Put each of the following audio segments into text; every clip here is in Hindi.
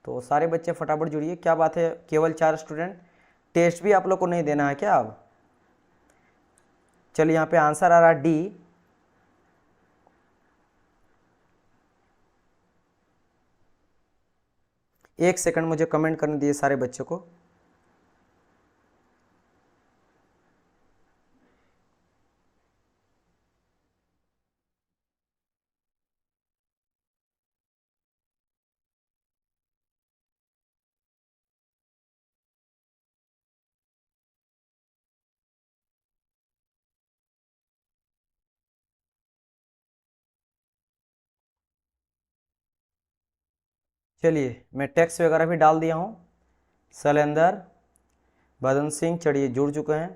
तो सारे बच्चे फटाफट जुड़िए। क्या बात है, केवल 4 स्टूडेंट, टेस्ट भी आप लोग को नहीं देना है क्या अब? चलिए यहाँ पे आंसर आ रहा डी। एक सेकंड मुझे कमेंट करने दिए सारे बच्चों को। चलिए मैं टेक्स्ट वगैरह भी डाल दिया हूँ। शैलेंद्र, बदन सिंह चढ़िए जुड़ चुके हैं।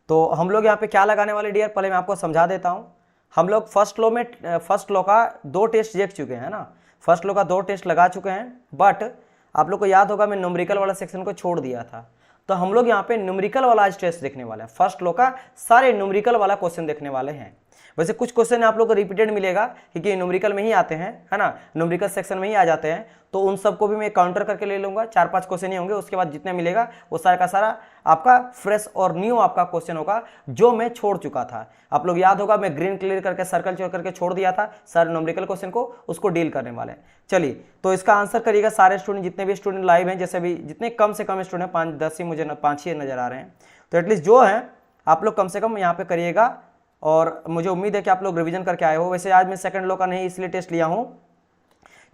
तो हम लोग यहाँ पे क्या लगाने वाले डियर, पहले मैं आपको समझा देता हूँ। हम लोग फर्स्ट लॉ का 2 टेस्ट देख चुके हैं ना, फर्स्ट लॉ का 2 टेस्ट लगा चुके हैं। बट आप लोग को याद होगा मैं न्यूमेरिकल वाला सेक्शन को छोड़ दिया था, तो हम लोग यहाँ पे न्यूमेरिकल वाला आज टेस्ट देखने वाले हैं। फर्स्ट लॉ का सारे न्यूमेरिकल वाला क्वेश्चन देखने वाले हैं। वैसे कुछ क्वेश्चन आप लोग को रिपीटेड मिलेगा क्योंकि न्यूमेरिकल में ही आते हैं, है ना, न्यूमेरिकल सेक्शन में ही आ जाते हैं। तो उन सबको भी मैं काउंटर करके ले लूंगा, 4-5 क्वेश्चन ही होंगे, उसके बाद जितने मिलेगा वो सारा का सारा आपका फ्रेश और न्यू आपका क्वेश्चन होगा जो मैं छोड़ चुका था। आप लोग याद होगा मैं ग्रीन क्लियर करके सर्कल चोर करके छोड़ दिया था सारे न्यूमेरिकल क्वेश्चन को, उसको डील करने वाले हैं। चलिए तो इसका आंसर करिएगा सारे स्टूडेंट, जितने भी स्टूडेंट लाइव हैं, जैसे भी जितने कम से कम स्टूडेंट 5-10 ही मुझे 5 ही नजर आ रहे हैं, तो एटलीस्ट जो है आप लोग कम से कम यहाँ पे करिएगा। और मुझे उम्मीद है कि आप लोग रिवीजन करके आए हो। वैसे आज मैं सेकंड लॉ का नहीं इसलिए टेस्ट लिया हूँ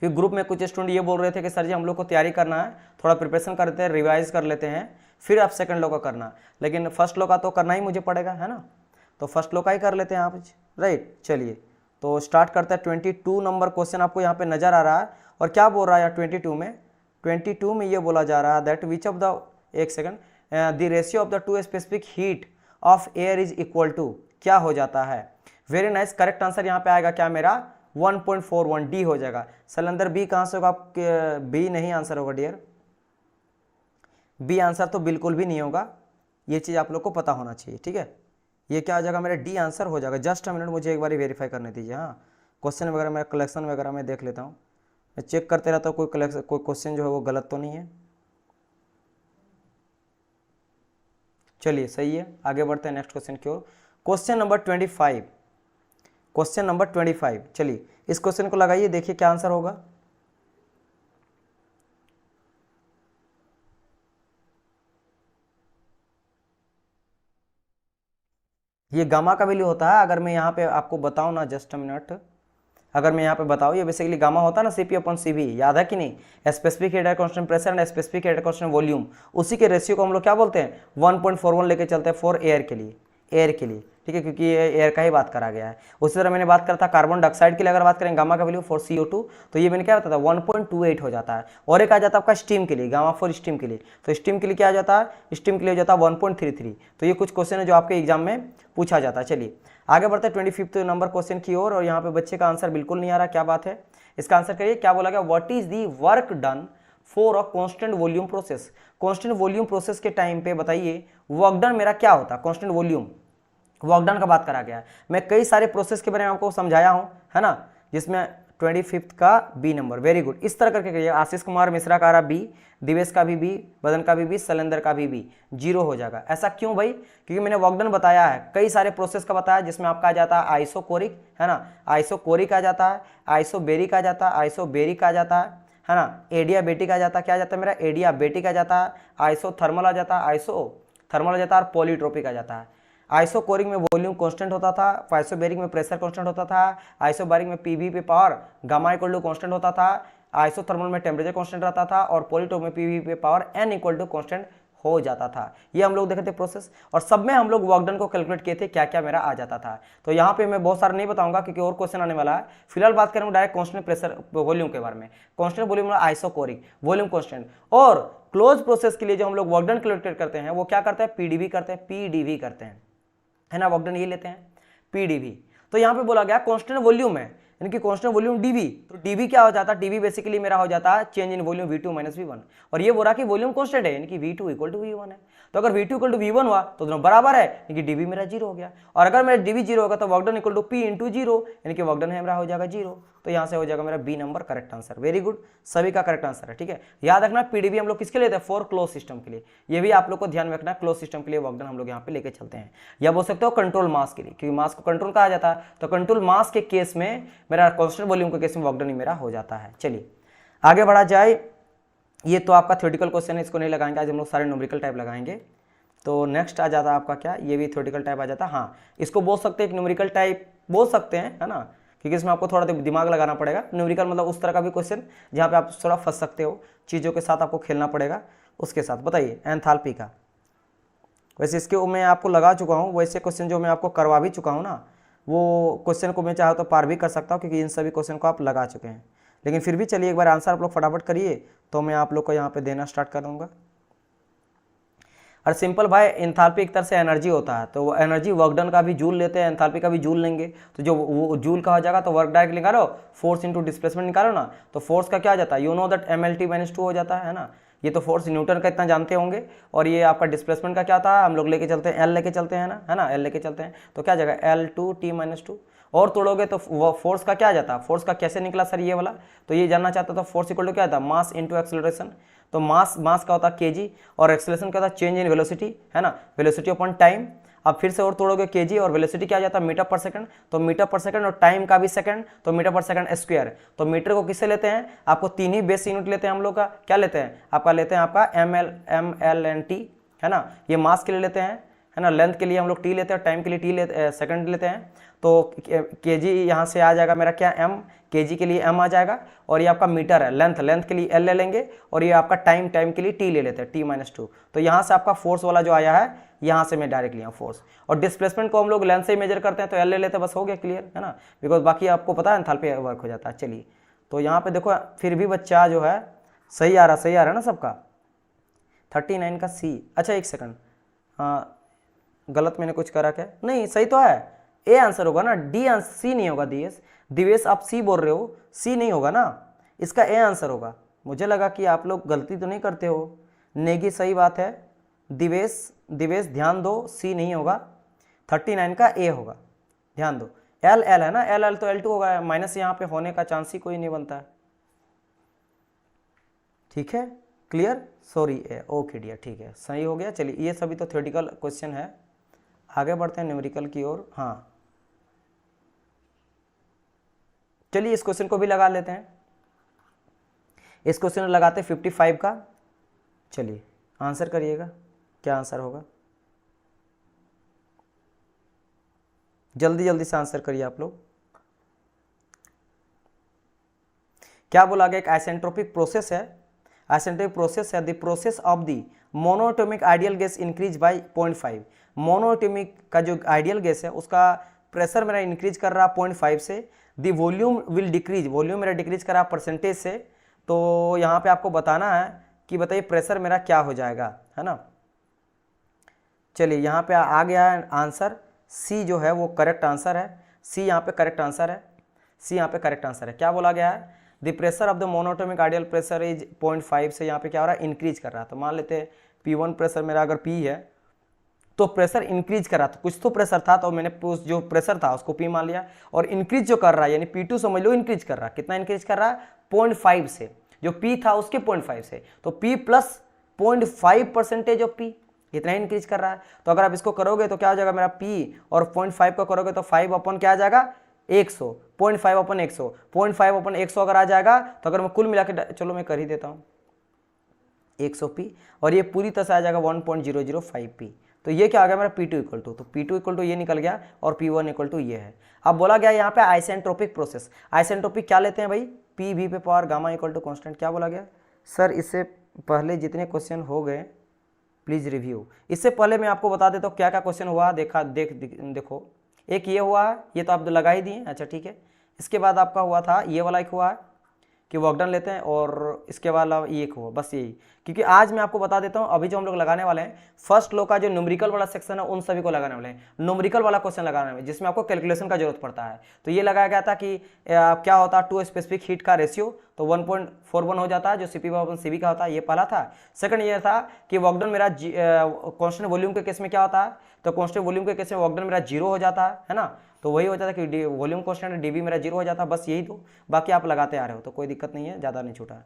क्योंकि ग्रुप में कुछ स्टूडेंट ये बोल रहे थे कि सर जी हम लोग को तैयारी करना है, थोड़ा प्रिपरेशन करते हैं, रिवाइज कर लेते हैं, फिर आप सेकंड लॉ का करना। लेकिन फर्स्ट लॉ का तो करना ही मुझे पड़ेगा, है ना, तो फर्स्ट लॉ का ही कर लेते हैं आप, राइट। चलिए तो स्टार्ट करते हैं। 22 नंबर क्वेश्चन आपको यहाँ पे नजर आ रहा है। और क्या बोल रहा है यार 22 में ये बोला जा रहा है दैट विच ऑफ द, एक second, the ratio of the 2 specific heat of air is equal to, क्या हो जाता है? वेरी नाइस, करेक्ट आंसर यहाँ पे आएगा क्या मेरा? 1.41, डी हो जाएगा। सलेंदर बी कहाँ से होगा? बी नहीं आंसर होगा डियर, बी आंसर तो बिल्कुल भी नहीं होगा, ये चीज़ आप लोग को पता होना चाहिए, ठीक है। ये क्या हो जाएगा मेरा? डी आंसर हो जाएगा। जस्ट अ मिनट, मुझे एक बार वेरीफाई करने दीजिए। हाँ, क्वेश्चन वगैरह मेरा कलेक्शन वगैरह मैं देख लेता हूँ, मैं चेक करते रहता हूँ कोई क्वेश्चन जो है वो गलत तो नहीं है। चलिए सही है, आगे बढ़ते हैं नेक्स्ट क्वेश्चन की ओर। क्वेश्चन नंबर 25, क्वेश्चन नंबर 25, चलिए इस क्वेश्चन को लगाइए, देखिए क्या आंसर होगा। ये गामा का वैल्यू होता है, अगर मैं यहाँ पे आपको बताऊँ ना, जस्ट अ मिनट, अगर मैं यहाँ पे बताऊँ, ये बेसिकली गामा होता है ना, सीपी अपॉन सीवी, याद है कि नहीं? Specific head constant pressure and specific head constant volume, उसी के रेशियो को हम लोग क्या बोलते हैं? 1.41 लेके चलते हैं फॉर एयर के लिए, एयर के लिए, ठीक है, क्योंकि ये एयर का ही बात करा गया है। उसी तरह मैंने बात करा था कार्बन डाइऑक्साइड के लिए, अगर बात करें गामा का वैल्यू फॉर CO2, तो ये मैंने क्या बताया था? 1.28 हो जाता है। और एक आ जाता है आपका स्टीम के लिए, गामा फॉर स्टीम के लिए, तो स्टीम के लिए क्या आ जाता है? स्टीम के लिए हो जाता है 1.33। तो ये कुछ क्वेश्चन है जो आपके एग्जाम में पूछा जाता है। चलिए आगे बढ़ते हैं 25 नंबर क्वेश्चन की ओर। और यहाँ पे बच्चे का आंसर बिल्कुल नहीं आ रहा, क्या बात है? इसका आंसर करिए, क्या बोला गया? What is the work done for a constant volume process? Constant volume process के टाइम पे बताइए वर्क डन मेरा क्या होता है? कांस्टेंट वॉल्यूम वर्क डन का बात करा गया है। मैं कई सारे प्रोसेस के बारे में आपको समझाया हूं, है ना, जिसमें 25 का बी नंबर, वेरी गुड, इस तरह करके करिए। आशीष कुमार मिश्रा का रहा बी, दिवेश का भी बी, बदन का भी बी, शैलेंद्र का भी बी, 0 हो जाएगा। ऐसा क्यों भाई? क्योंकि मैंने वर्कडन बताया है, कई सारे प्रोसेस का बताया, जिसमें आपका आ जाता है आइसोकोरिक, है ना, आइसोकोरिक आ जाता है, आइसोबेरिक आ जाता है, आइसोबेरिक आ जाता है ना, एडियाबेटिक आ जाता है, क्या आ जाता है मेरा? एडियाबेटिक आ जाता है, आइसोथर्मल आ जाता है, आइसोथर्मल आ जाता है, और पॉलीट्रोपिक आ जाता है। आइसोकोरिक में वॉल्यूम कांस्टेंट होता था, आइसोबेरिक में प्रेशर कांस्टेंट होता था, आइसोबेरिक में पीवी पे power gamma equal to constant होता था, आइसोथर्मल में टेम्परेचर कांस्टेंट रहता था, और पॉलीटोप में पीवी पे power n equal to constant हो जाता था। ये हम लोग देखे थे प्रोसेस, और सब में हम लोग वर्कडन को कैलकुलेट किए थे, क्या क्या मेरा आ जाता था। तो यहाँ पे मैं बहुत सारा नहीं बताऊंगा क्योंकि और क्वेश्चन आने वाला है। फिलहाल बात करेंगे डायरेक्ट कांस्टेंट प्रेशर वॉल्यूम के बारे में। Constant volume isochoric volume constant, और क्लोज प्रोसेस के लिए जो हम लोग वर्कडन कैलकुलेट करते हैं वो क्या करते हैं? पीडीवी करते हैं, पीडीवी करते हैं, है ना, वर्कडन ये लेते हैं पीडीवी। तो यहाँ पे बोला गया कांस्टेंट वॉल्यूम है, यानी कि कांस्टेंट वॉल्यूम डीवी, तो डीवी क्या हो जाता है? डीवी बेसिकली मेरा हो जाता है change in volume V2 - V1, और ये बोला कि वॉल्यूम कांस्टेंट है, यानी कि V2 = V1 है। तो अगर V2 = V1 हुआ तो दोनों बराबर है, यानी कि डीवी मेरा 0 हो गया। और अगर मेरा डीवी 0 होगा तो वर्कडन = P × 0, यानी कि वर्कडन है मेरा हो जाएगा 0। तो यहाँ से हो जाएगा मेरा B number correct answer. Very good, सभी का करेक्ट आंसर है। ठीक है, याद रखना पीडीबी हम लोग किसके लिए लेते हैं, फॉर क्लोज सिस्टम के लिए। ये भी आप लोग को ध्यान में रखना, क्लोज सिस्टम के लिए वर्क डन हम लोग यहाँ पे लेके चलते हैं, या बोल सकते हो कंट्रोल मास के लिए, क्योंकि मास को कंट्रोल कहा जाता है। तो कंट्रोल मास के केस में मेरा कांस्टेंट वॉल्यूम के केस में वर्क डन ही मेरा हो जाता है। चलिए आगे बढ़ा जाए। ये तो आपका थ्योरेटिकल क्वेश्चन है, इसको नहीं लगाएंगे आज हम लोग, सारे न्यूमेरिकल टाइप लगाएंगे। तो नेक्स्ट आ जाता है आपका क्या, ये भी थ्योरेटिकल टाइप आ जाता है। हाँ, इसको बोल सकते हैं एक न्यूमेरिकल टाइप बोल सकते हैं, है ना, क्योंकि इसमें आपको थोड़ा दिमाग लगाना पड़ेगा। न्यूमेरिकल मतलब उस तरह का भी क्वेश्चन जहाँ पे आप थोड़ा फंस सकते हो, चीज़ों के साथ आपको खेलना पड़ेगा उसके साथ। बताइए एंथैल्पी का, वैसे इसके मैं आपको लगा चुका हूँ, वैसे क्वेश्चन जो मैं आपको करवा भी चुका हूँ ना, वो क्वेश्चन को मैं चाहे तो पार भी कर सकता हूँ, क्योंकि इन सभी क्वेश्चन को आप लगा चुके हैं। लेकिन फिर भी चलिए एक बार आंसर आप लोग फटाफट करिए, तो मैं आप लोग को यहाँ पे देना स्टार्ट कर दूँगा। और सिंपल भाई, एंथैल्पी एक तरह से एनर्जी होता है, तो वो एनर्जी वर्क डन का भी जूल लेते हैं, एंथैल्पी का भी जूल लेंगे, तो जो वो जूल का हो जाएगा तो वर्क डायरेक्ट निकालो, फोर्स इंटू डिस्प्लेसमेंट निकालो ना, तो फोर्स का क्या जाता है, यू नो दैट MLT-2 हो जाता है ना। ये तो फोर्स न्यूटन का इतना जानते होंगे। और ये आपका डिस्प्लेसमेंट का क्या था, हम लोग लेके चलते हैं L लेके चलते हैं ना, है ना, L लेके चलते हैं, तो क्या जाएगा L2T-2। और तोड़ोगे तो फोर्स का क्या जाता है, फोर्स का कैसे निकला सर ये वाला, तो ये जानना चाहता था। फोर्स इक्वल टू क्या था, मास इंटू एक्सेलरेशन। तो मास का होता है kg, और एक्सेलरेशन का होता है चेंज इन वेलोसिटी, है ना, वेलोसिटी अपॉन टाइम। अब फिर से और तोड़ोगे kg, और वेलोसिटी क्या जाता है मीटर पर सेकंड, तो मीटर पर सेकंड, और टाइम का भी सेकंड, तो मीटर पर सेकंड स्क्वायर। तो मीटर को किससे लेते हैं, आपको तीन ही बेस यूनिट लेते हैं हम लोग का, क्या लेते हैं आपका, लेते हैं आपका ml and t, है ना, ये मास के लिए लेते हैं, है ना, लेंथ के लिए हम लोग t लेते हैं, टाइम के लिए t लेते सेकंड लेते हैं। तो kg यहाँ से आ जाएगा मेरा क्या m, kg के लिए m आ जाएगा, और ये आपका मीटर है, लेंथ के लिए l ले लेंगे, और ये आपका टाइम के लिए t ले लेते हैं, T-2। तो यहाँ से आपका फोर्स वाला जो आया है, यहाँ से मैं डायरेक्ट लिया फोर्स। और डिस्प्लेसमेंट को हम लोग लेंथ से ही मेजर करते हैं, तो l ले लेते हैं, बस हो गया क्लियर, है ना, बिकॉज बाकी आपको पता है एंथैल्पी वर्क हो जाता है। चलिए तो यहाँ पे देखो, फिर भी बच्चा जो है सही आ रहा है ना सबका, 39 का C। अच्छा एक सेकंड, हाँ गलत मैंने कुछ करा क्या, नहीं सही तो है, ए आंसर होगा ना, डी आंसर, सी नहीं होगा। दिवेश आप सी बोल रहे हो, सी नहीं होगा ना, इसका ए आंसर होगा। मुझे लगा कि आप लोग गलती तो नहीं करते हो, नेगी सही बात है। दिवेश ध्यान दो, सी नहीं होगा, 39 का ए होगा, ध्यान दो। एल है ना, एल तो L2 होगा, माइनस यहाँ पे होने का चांस ही कोई नहीं बनता है। ठीक है क्लियर, सॉरी ए, ओके डियर, ठीक है सही हो गया। चलिए ये सभी तो थ्योरेटिकल क्वेश्चन है, आगे बढ़ते हैं न्यूमेरिकल की ओर। हाँ चलिए इस क्वेश्चन को भी लगा लेते हैं, इस क्वेश्चन लगाते 55 का। चलिए आंसर करिएगा, क्या आंसर होगा, जल्दी से आंसर करिए आप लोग। क्या बोला गया, एक आइसेंट्रोपिक प्रोसेस है, आइसेंट्रोपिक प्रोसेस है, the process of the monoatomic ideal gas increase by 0.5। Monoatomic का जो आइडियल गैस है उसका प्रेशर मेरा इंक्रीज कर रहा 0.5 से, the volume will decrease, volume मेरा डिक्रीज कर रहा परसेंटेज से। तो यहाँ पे आपको बताना है कि बताइए प्रेशर मेरा क्या हो जाएगा, है ना। चलिए यहाँ पे आ गया है आंसर, सी जो है वो करेक्ट आंसर है, सी यहाँ पे करेक्ट आंसर है, सी यहाँ पे करेक्ट आंसर है। क्या बोला गया है, the pressure of the monoatomic ideal pressure is 0.5 से यहाँ पे क्या हो रहा है, इंक्रीज कर रहा है। तो मान लेते हैं P1 प्रेशर मेरा अगर P है, तो प्रेशर इंक्रीज कर रहा था, कुछ तो प्रेशर था, तो मैंने जो प्रेशर था उसको P मान लिया, और इंक्रीज जो कर रहा है यानी P2 समझ लो इंक्रीज कर रहा है, कितना इंक्रीज कर रहा है, 0.5 से, जो P था उसके 0.5 से, तो P प्लस 0.5% ऑफ P, इतना इंक्रीज कर रहा है। तो अगर आप इसको करोगे तो क्या हो जाएगा मेरा P, और 0.5 को करोगे तो 5 अपन क्या आ जाएगा 100, 0.5 अपन 100, 0.5 अपन 100 अगर आ जाएगा, तो अगर मैं कुल मिला के, चलो मैं कर ही देता हूँ 100p, और ये पूरी तरह से आ जाएगा 1.005p। तो ये क्या आ गया मेरा P2 इक्वल टू, तो P2 इक्वल टू ये निकल गया, और P1 इक्वल टू ये है। अब बोला गया यहाँ पे आइसेंट्रोपिक प्रोसेस, आइसेंट्रोपिक क्या लेते हैं भाई, PV पे power gamma equal to constant. क्या बोला गया सर, इससे पहले जितने क्वेश्चन हो गए प्लीज रिव्यू। इससे पहले मैं आपको बता देता हूँ क्या क्या क्वेश्चन हुआ, देखो एक ये हुआ है, ये तो आप लगा ही दिए, अच्छा ठीक है। इसके बाद आपका हुआ था ये वाला एक हुआ है कि वर्क डन लेते हैं, और इसके बाद ये एक हुआ, बस यही। क्योंकि आज मैं आपको बता देता हूँ, अभी जो हम लोग लगाने वाले हैं फर्स्ट लो का जो न्यूमेरिकल वाला सेक्शन है उन सभी को लगाने वाले हैं, न्यूमेरिकल वाला क्वेश्चन लगाने में जिसमें आपको कैलकुलेशन का जरूरत पड़ता है। तो ये लगाया गया था कि क्या होता है टू स्पेसिफिक हीट का रेशियो, तो 1.41 हो जाता है, जो CP/CV का होता है, ये पहला था। सेकंड ये था कि वर्क डन मेरा कांस्टेंट वॉल्यूम के केस में क्या होता है, तो कांस्टेंट वॉल्यूम के केस में वर्क डन मेरा 0 हो जाता है ना। तो वही हो जाता कि वॉल्यूम कॉन्स्टेंट डीवी मेरा 0 हो जाता, बस यही तो, बाकी आप लगाते आ रहे हो तो कोई दिक्कत नहीं है, ज़्यादा नहीं छूटा है।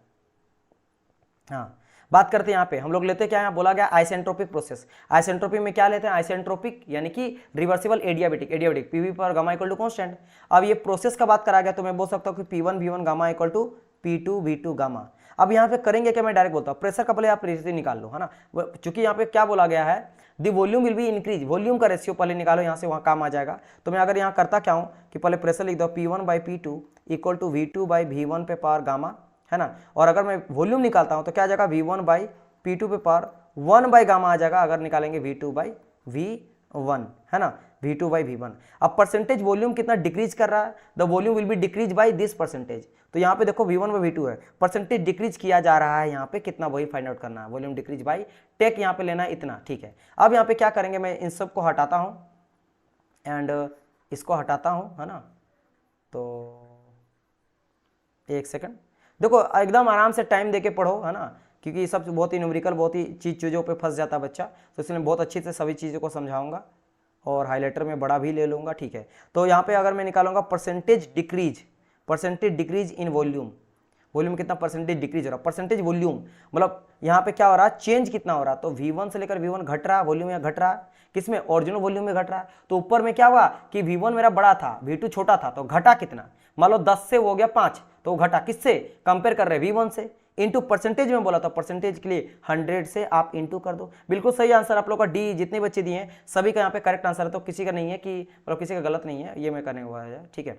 हाँ, बात करते हैं यहाँ पे हम लोग लेते क्या है, बोला गया आइसेंट्रोपिक प्रोसेस। आइसेंट्रोपिक में क्या लेते हैं, आइसेंट्रोपिक यानी कि रिवर्सिबल एडियाबेटिक, एडियाबेटिक पीवी पर गामा इक्वल टू कांस्टेंट। अब ये प्रोसेस का बात करा गया तो मैं बोल सकता हूँ कि P1 V1 gamma equal to P2 V2 gamma. अब यहाँ पे करेंगे क्या, मैं डायरेक्ट बोलता हूँ प्रेशर का पहले आप रेशियो निकाल लो, है ना, चूंकि यहाँ पे क्या बोला गया है, the volume will be increase, volume का रेशियो पहले निकालो, यहाँ से वहाँ काम आ जाएगा। तो मैं अगर यहाँ करता क्या हूँ कि पहले प्रेशर लिख दो P1/P2 इक्वल टू V2/V1 पे पावर गामा, है ना, और अगर मैं वॉल्यूम निकालता हूं तो क्या आ जाएगा V1/P2 पे पावर 1/गामा आ जाएगा, अगर निकालेंगे V2/V1, है ना, V2/V1। अब परसेंटेज वॉल्यूम कितना डिक्रीज कर रहा है, the volume will be decrease by this percentage. तो यहाँ पे देखो V1/V2 है, परसेंटेज डिक्रीज किया जा रहा है यहाँ पे कितना, वही फाइंड आउट करना है, वॉल्यूम डिक्रीज बाय टेक यहाँ पे लेना है इतना, ठीक है। अब यहाँ पे क्या करेंगे, मैं इन सब को हटाता हूँ एंड इसको हटाता हूँ, है ना, तो एक सेकंड, देखो एकदम आराम से टाइम देके पढ़ो, है ना, क्योंकि ये सब बहुत ही न्यूमेरिकल, बहुत ही चीज़ों पे फंस जाता है बच्चा, तो इसलिए बहुत अच्छे से सभी चीज़ों को समझाऊंगा और हाईलाइटर में बड़ा भी ले लूँगा, ठीक है। तो यहाँ पे अगर मैं निकालूंगा percentage decrease in volume, volume कितना परसेंटेज डिक्रीज हो रहा है, परसेंटेज वॉल्यूम मतलब यहाँ पे क्या हो रहा है, चेंज कितना हो रहा है, तो V1 से लेकर V1 घट रहा है, वॉल्यूम यहाँ घट रहा है, किसमें, ओरिजिनल वॉल्यूम में घट रहा है। तो ऊपर में क्या हुआ कि V1 मेरा बड़ा था, V2 छोटा था, तो घटा कितना, मान लो 10 से हो गया 5, तो घटा किससे कंपेयर कर रहे हैं, V1 से, इंटू परसेंटेज में बोला था, परसेंटेज के लिए 100 से आप इंटू कर दो। बिल्कुल सही आंसर आप लोग का डी, जितने बच्चे दिए हैं सभी का यहाँ पे करेक्ट आंसर है, तो किसी का नहीं है कि मतलब किसी का गलत नहीं है, ये मैं करने हुआ है, ठीक है।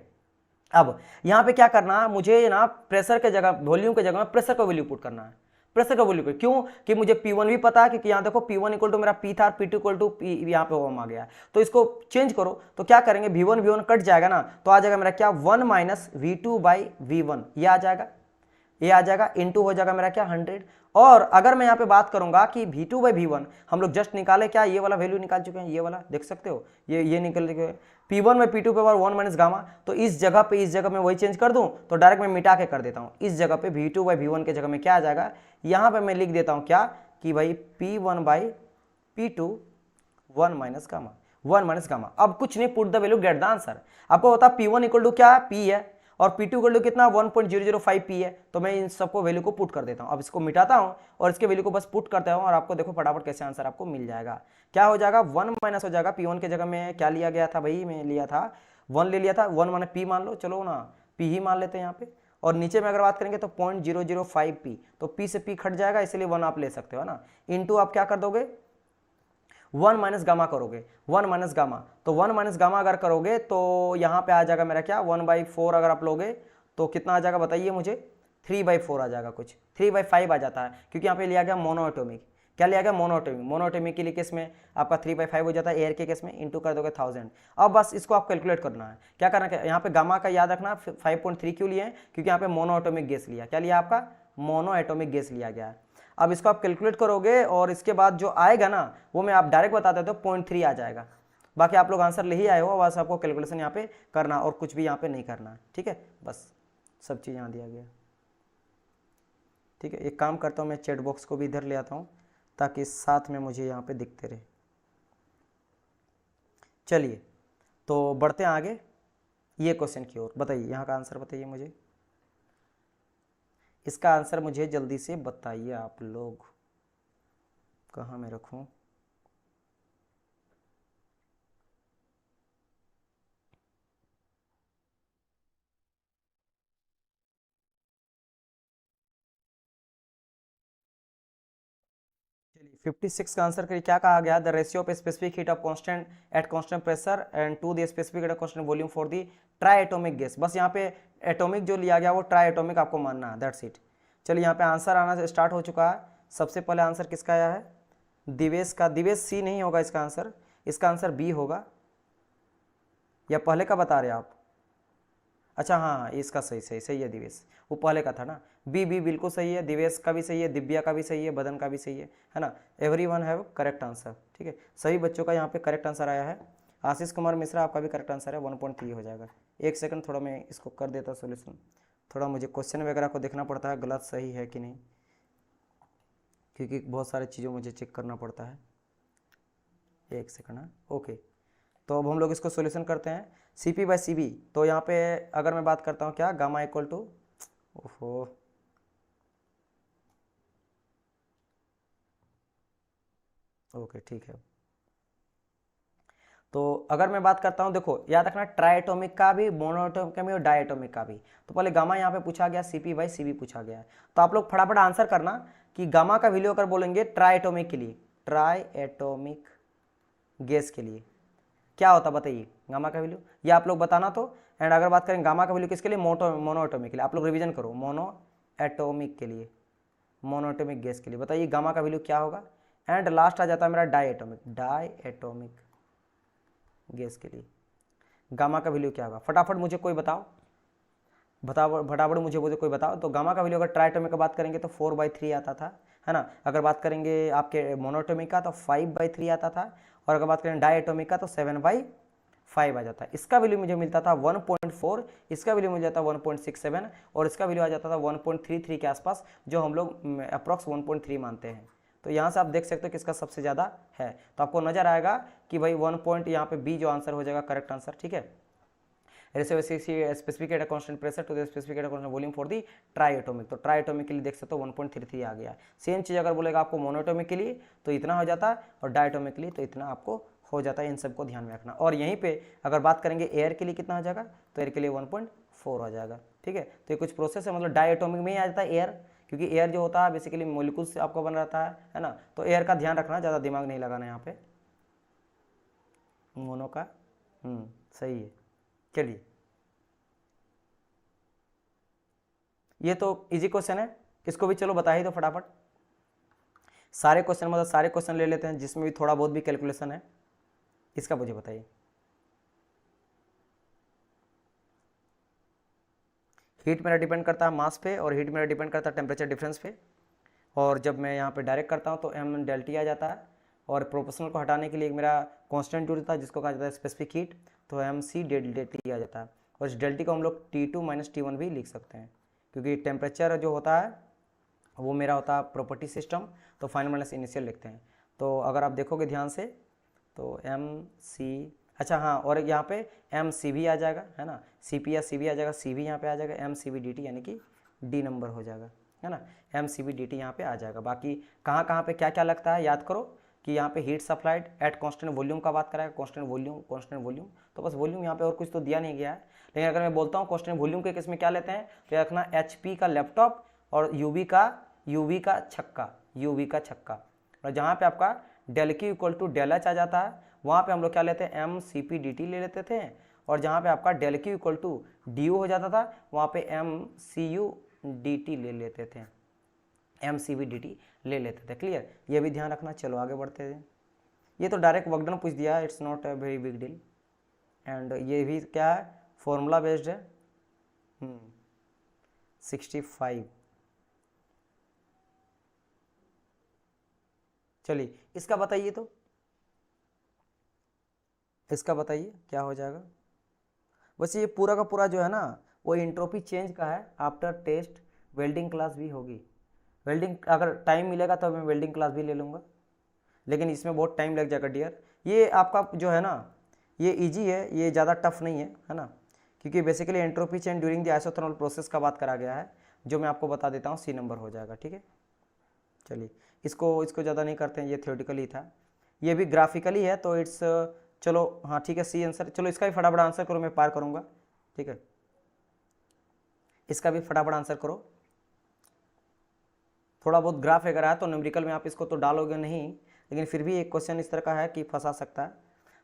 अब यहाँ पे क्या करना है, मुझे ना प्रेशर के जगह, वॉल्यूम के जगह में प्रेशर का वैल्यू पुट करना है, प्रेशर का वैल्यू क्यों, कि मुझे P1 भी पता है, क्योंकि यहाँ देखो P1 इक्वल टू मेरा P था, P2 इक्वल टू P यहाँ पे ओम आ गया, तो इसको चेंज करो, तो क्या करेंगे, V1 कट जाएगा ना, तो आ जाएगा मेरा क्या, 1 - V2/V1, ये आ जाएगा, इंटू हो जाएगा मेरा क्या 100। और अगर मैं यहाँ पे बात करूंगा कि V2/V1 हम लोग जस्ट निकाले क्या, ये वाला वैल्यू निकाल चुके हैं, ये वाला देख सकते हो, ये निकल चुके P1/P2 पे पावर 1 - गामा, तो इस जगह मैं वही चेंज कर दूं, तो डायरेक्ट मैं मिटा के कर देता हूं, इस जगह पे V2/V1 के जगह में क्या आ जाएगा, यहाँ पे मैं लिख देता हूं क्या कि भाई P1/P2 1 - गामा। अब कुछ नहीं, put the value get the answer. आपको होता P1 इक्वल टू क्या, P है, और P2 इक्वल टू कितना 1.005 P है, तो मैं इन सबको वैल्यू को पुट कर देता हूं। अब इसको मिटाता हूं और इसके वैल्यू को बस पुट करता हूं, और आपको देखो फटाफट कैसे आंसर आपको मिल जाएगा। क्या हो जाएगा, 1 माइनस हो जाएगा, P1 के जगह में क्या लिया गया था भाई, मैं लिया था 1 ले लिया था, 1 माने P मान लो, चलो ना P ही मान लेते हैं यहाँ पे, और नीचे में अगर बात करेंगे तो 0.005 P, तो P से P खट जाएगा, इसलिए 1 आप ले सकते हो ना, इंटू आप क्या कर दोगे 1 - गामा करोगे, 1 - गामा, तो 1 - गामा अगर करोगे तो यहाँ पे आ जाएगा मेरा क्या 1/4, अगर आप लोगे तो कितना आ जाएगा बताइए मुझे, 3/4 आ जाएगा, कुछ 3/5 आ जाता है, क्योंकि यहाँ पे लिया गया मोनोएटॉमिक, क्या लिया गया मोनोएटॉमिक के लिए केस में आपका 3/5 हो जाता है, एयर के केस में इंटू कर दोगे 1000। अब बस इसको आप कैलकुलेट करना है, क्या करना है, यहाँ पे गामा का याद रखना 5.3 क्यों लिए हैं, क्योंकि यहाँ पे मोनोएटॉमिक गैस लिया, क्या लिया आपका मोनोएटॉमिक गैस लिया गया है। अब इसको आप कैलकुलेट करोगे और इसके बाद जो आएगा ना वो मैं आप डायरेक्ट बता देते हो 0.3 आ जाएगा, बाकी आप लोग आंसर ले ही आए हो, बस आपको कैलकुलेशन यहाँ पे करना और कुछ भी यहाँ पे नहीं करना है, ठीक है, बस सब चीज़ यहाँ दिया गया, ठीक है। एक काम करता हूँ, मैं चैट बॉक्स को भी इधर ले आता हूँ ताकि साथ में मुझे यहाँ पे दिखते रहे। चलिए तो बढ़ते हैं आगे ये क्वेश्चन की ओर, बताइए यहाँ का आंसर बताइए मुझे, इसका आंसर मुझे जल्दी से बताइए आप लोग, कहाँ मैं रखूँ, चलिए 56 का आंसर करिए, क्या कहा गया, the ratio of specific heat of constant at constant pressure and to the specific heat of constant volume for the triatomic gas, बस यहाँ पे एटॉमिक जो लिया गया वो ट्राई एटॉमिक आपको मानना है, दैट्स इट। चलिए यहाँ पे आंसर आना स्टार्ट हो चुका है, सबसे पहले आंसर किसका आया है, दिवेश का, दिवेश सी नहीं होगा इसका आंसर, इसका आंसर बी होगा, या पहले का बता रहे आप, अच्छा हाँ इसका सही है दिवेश, वो पहले का था ना, बी बिल्कुल सही है, दिवेश का भी सही है, दिव्या का भी सही है, बदन का भी सही है ना, एवरीवन हैव करेक्ट आंसर, ठीक है, सभी बच्चों का यहाँ पे करेक्ट आंसर आया है। आशीष कुमार मिश्रा आपका भी करेक्ट आंसर है, 1.3 हो जाएगा। एक सेकंड थोड़ा मैं इसको कर देता सोल्यूशन, थोड़ा मुझे क्वेश्चन वगैरह को देखना पड़ता है गलत सही है कि नहीं, क्योंकि बहुत सारी चीज़ों मुझे चेक करना पड़ता है। एक सेकंड है, ओके तो अब हम लोग इसको सोल्यूशन करते हैं। CP/CV, तो यहाँ पे अगर मैं बात करता हूँ क्या, गामा इक्वल टू, ओहो, ओके ठीक है। तो अगर मैं बात करता हूं, देखो याद रखना ट्राइएटॉमिक का भी, मोनोएटॉमिक का भी और डायएटॉमिक का भी। तो पहले गामा यहाँ पे पूछा गया, CP/CV पूछा गया है, तो आप लोग फटाफट आंसर करना कि गामा का वैल्यू अगर बोलेंगे ट्राइएटॉमिक के लिए, ट्राइएटॉमिक गैस के लिए क्या होता बताइए गामा का वैल्यू, ये आप लोग बताना। तो एंड अगर बात करें गामा का वैल्यू किसके लिए, मोनोएटॉमिक के लिए, आप लोग रिवीजन करो, मोनोएटॉमिक के लिए, मोनोएटॉमिक गैस के लिए बताइए गामा का वैल्यू क्या होगा। एंड लास्ट आ जाता है मेरा डायएटॉमिक गैस के लिए गामा का वैल्यू क्या होगा, फटाफट मुझे कोई बताओ, फटाफट मुझे कोई बताओ। तो गामा का वैल्यू अगर ट्राइएटॉमिक का बात करेंगे तो 4/3 आता था, है ना। अगर बात करेंगे आपके मोनोएटॉमिक का तो 5/3 आता था, और अगर बात करें डायएटॉमिक का तो 7/5 आ जाता है। इसका वैल्यू मुझे मिलता था 1.4, इसका वैल्यू मिल जाता 1.67, और इसका वैल्यू आ जाता था 1.33 के आसपास, जो हम लोग अप्रॉक्स 1.3 मानते हैं। तो यहाँ से आप देख सकते हो किसका सबसे ज़्यादा है, तो आपको नजर आएगा कि भाई 1 पॉइंट यहाँ पे बी जो आंसर हो जाएगा करेक्ट आंसर, ठीक है। Specific at constant pressure to the specific at constant volume for the triatomic, तो ट्राइएटॉमिक के लिए देख सकते हो 1.33 आ गया। सेम चीज़ अगर बोलेगा आपको मोनोएटॉमिक के लिए तो इतना हो जाता है, और डायएटॉमिक के लिए तो इतना आपको हो जाता है। इन सबको ध्यान में रखना। और यहीं पे अगर बात करेंगे एयर के लिए कितना हो जाएगा, तो एयर के लिए 1.4 हो जाएगा, ठीक है। तो ये कुछ प्रोसेस है, मतलब डायएटॉमिक में ही आ जाता है एयर, क्योंकि एयर जो होता है बेसिकली मोलिकुल से आपको बन रहता है ना। तो एयर का ध्यान रखना, ज़्यादा दिमाग नहीं लगाना यहाँ पे, मोनो का सही है। चलिए ये तो इजी क्वेश्चन है, इसको भी चलो बता ही दो फटाफट। सारे क्वेश्चन मतलब सारे क्वेश्चन ले लेते हैं जिसमें भी थोड़ा बहुत भी कैलकुलेशन है, इसका मुझे बताइए। हीट मेरा डिपेंड करता है मास पे, और हीट मेरा डिपेंड करता है टेम्परेचर डिफरेंस पे, और जब मैं यहाँ पे डायरेक्ट करता हूँ तो m∆T आ जाता है, और प्रोपोर्शनल को हटाने के लिए मेरा कांस्टेंट जुड़ता है जिसको कहा जाता है स्पेसिफिक हीट, तो mc∆T आ जाता है। और इस ∆T को हम लोग T2 - T1 भी लिख सकते हैं, क्योंकि टेम्परेचर जो होता है वो मेरा होता है प्रॉपर्टी सिस्टम, तो फाइनल माइनस इनिशियल लिखते हैं। तो अगर आप देखोगे ध्यान से तो MC, अच्छा हाँ, और यहाँ पे MC भी आ जाएगा, है ना, CP या CV आ जाएगा, CV यहाँ पे आ जाएगा, MCV/dt यानी कि D नंबर हो जाएगा, है ना, MCV/dt यहाँ पे आ जाएगा। बाकी कहाँ कहाँ पे क्या क्या लगता है याद करो कि यहाँ पे heat supplied eight constant volume का बात कराएगा, कांस्टेंट वॉल्यूम, तो बस वॉल्यूम यहाँ पे और कुछ तो दिया नहीं गया है। लेकिन अगर मैं बोलता हूँ कांस्टेंट वॉल्यूम के केस में क्या लेते हैं, तो याद रखना HP का लैपटॉप और UV का छक्का, और जहाँ पे आपका ∆Q = ∆H आ जाता है, वहाँ पे हम लोग क्या लेते हैं MCP/dt ले लेते थे, और जहाँ पे आपका ∆Q = du हो जाता था वहाँ पे MCU/dt ले लेते थे, MCV/dt ले लेते थे। क्लियर, ये भी ध्यान रखना। चलो आगे बढ़ते हैं। ये तो डायरेक्ट वर्क डन पूछ दिया, it's not a very big deal. And ये भी क्या है, फॉर्मूला बेस्ड है। 65, चलिए इसका बताइए, तो इसका बताइए क्या हो जाएगा। वैसे ये पूरा का पूरा जो है ना वो एंट्रोपी चेंज का है। आफ्टर टेस्ट वेल्डिंग क्लास भी होगी, वेल्डिंग अगर टाइम मिलेगा तो मैं वेल्डिंग क्लास भी ले लूँगा, लेकिन इसमें बहुत टाइम लग जाएगा डियर। ये आपका जो है ना ये इजी है, ये ज़्यादा टफ नहीं है ना, क्योंकि basically entropy change during the isothermal process का बात करा गया है, जो मैं आपको बता देता हूँ, C नंबर हो जाएगा, ठीक है। चलिए इसको ज़्यादा नहीं करते हैं, ये थियोरेटिकली था, ये भी ग्राफिकली है, तो इट्स, चलो हाँ ठीक है, C आंसर। चलो इसका भी फटाफट आंसर करो, मैं पार करूँगा, ठीक है, इसका भी फटाफट आंसर करो। थोड़ा बहुत ग्राफ वगैरह है तो न्यूमेरिकल में आप इसको तो डालोगे नहीं, लेकिन फिर भी एक क्वेश्चन इस तरह का है कि फंसा सकता है।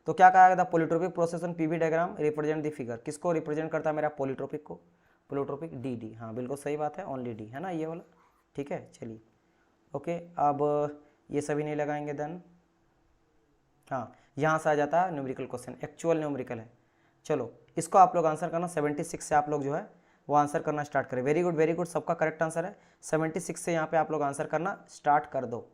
तो क्या कहा गया था, polytropic process on PV diagram represent the figure, किसको रिप्रेजेंट करता है मेरा पॉलीट्रोपिक को, पॉलीट्रोपिक DD, हाँ बिल्कुल सही बात है, ओनली D है ना ये वाला, ठीक है। चलिए ओके, अब ये सभी नहीं लगाएंगे देन, हाँ यहाँ से आ जाता है न्यूमेरिकल क्वेश्चन, एक्चुअल न्यूमेरिकल है। चलो इसको आप लोग आंसर करना, 76 से आप लोग जो है वो आंसर करना स्टार्ट करें। वेरी गुड, सबका करेक्ट आंसर है। 76 से यहाँ पे आप लोग आंसर करना स्टार्ट कर दो,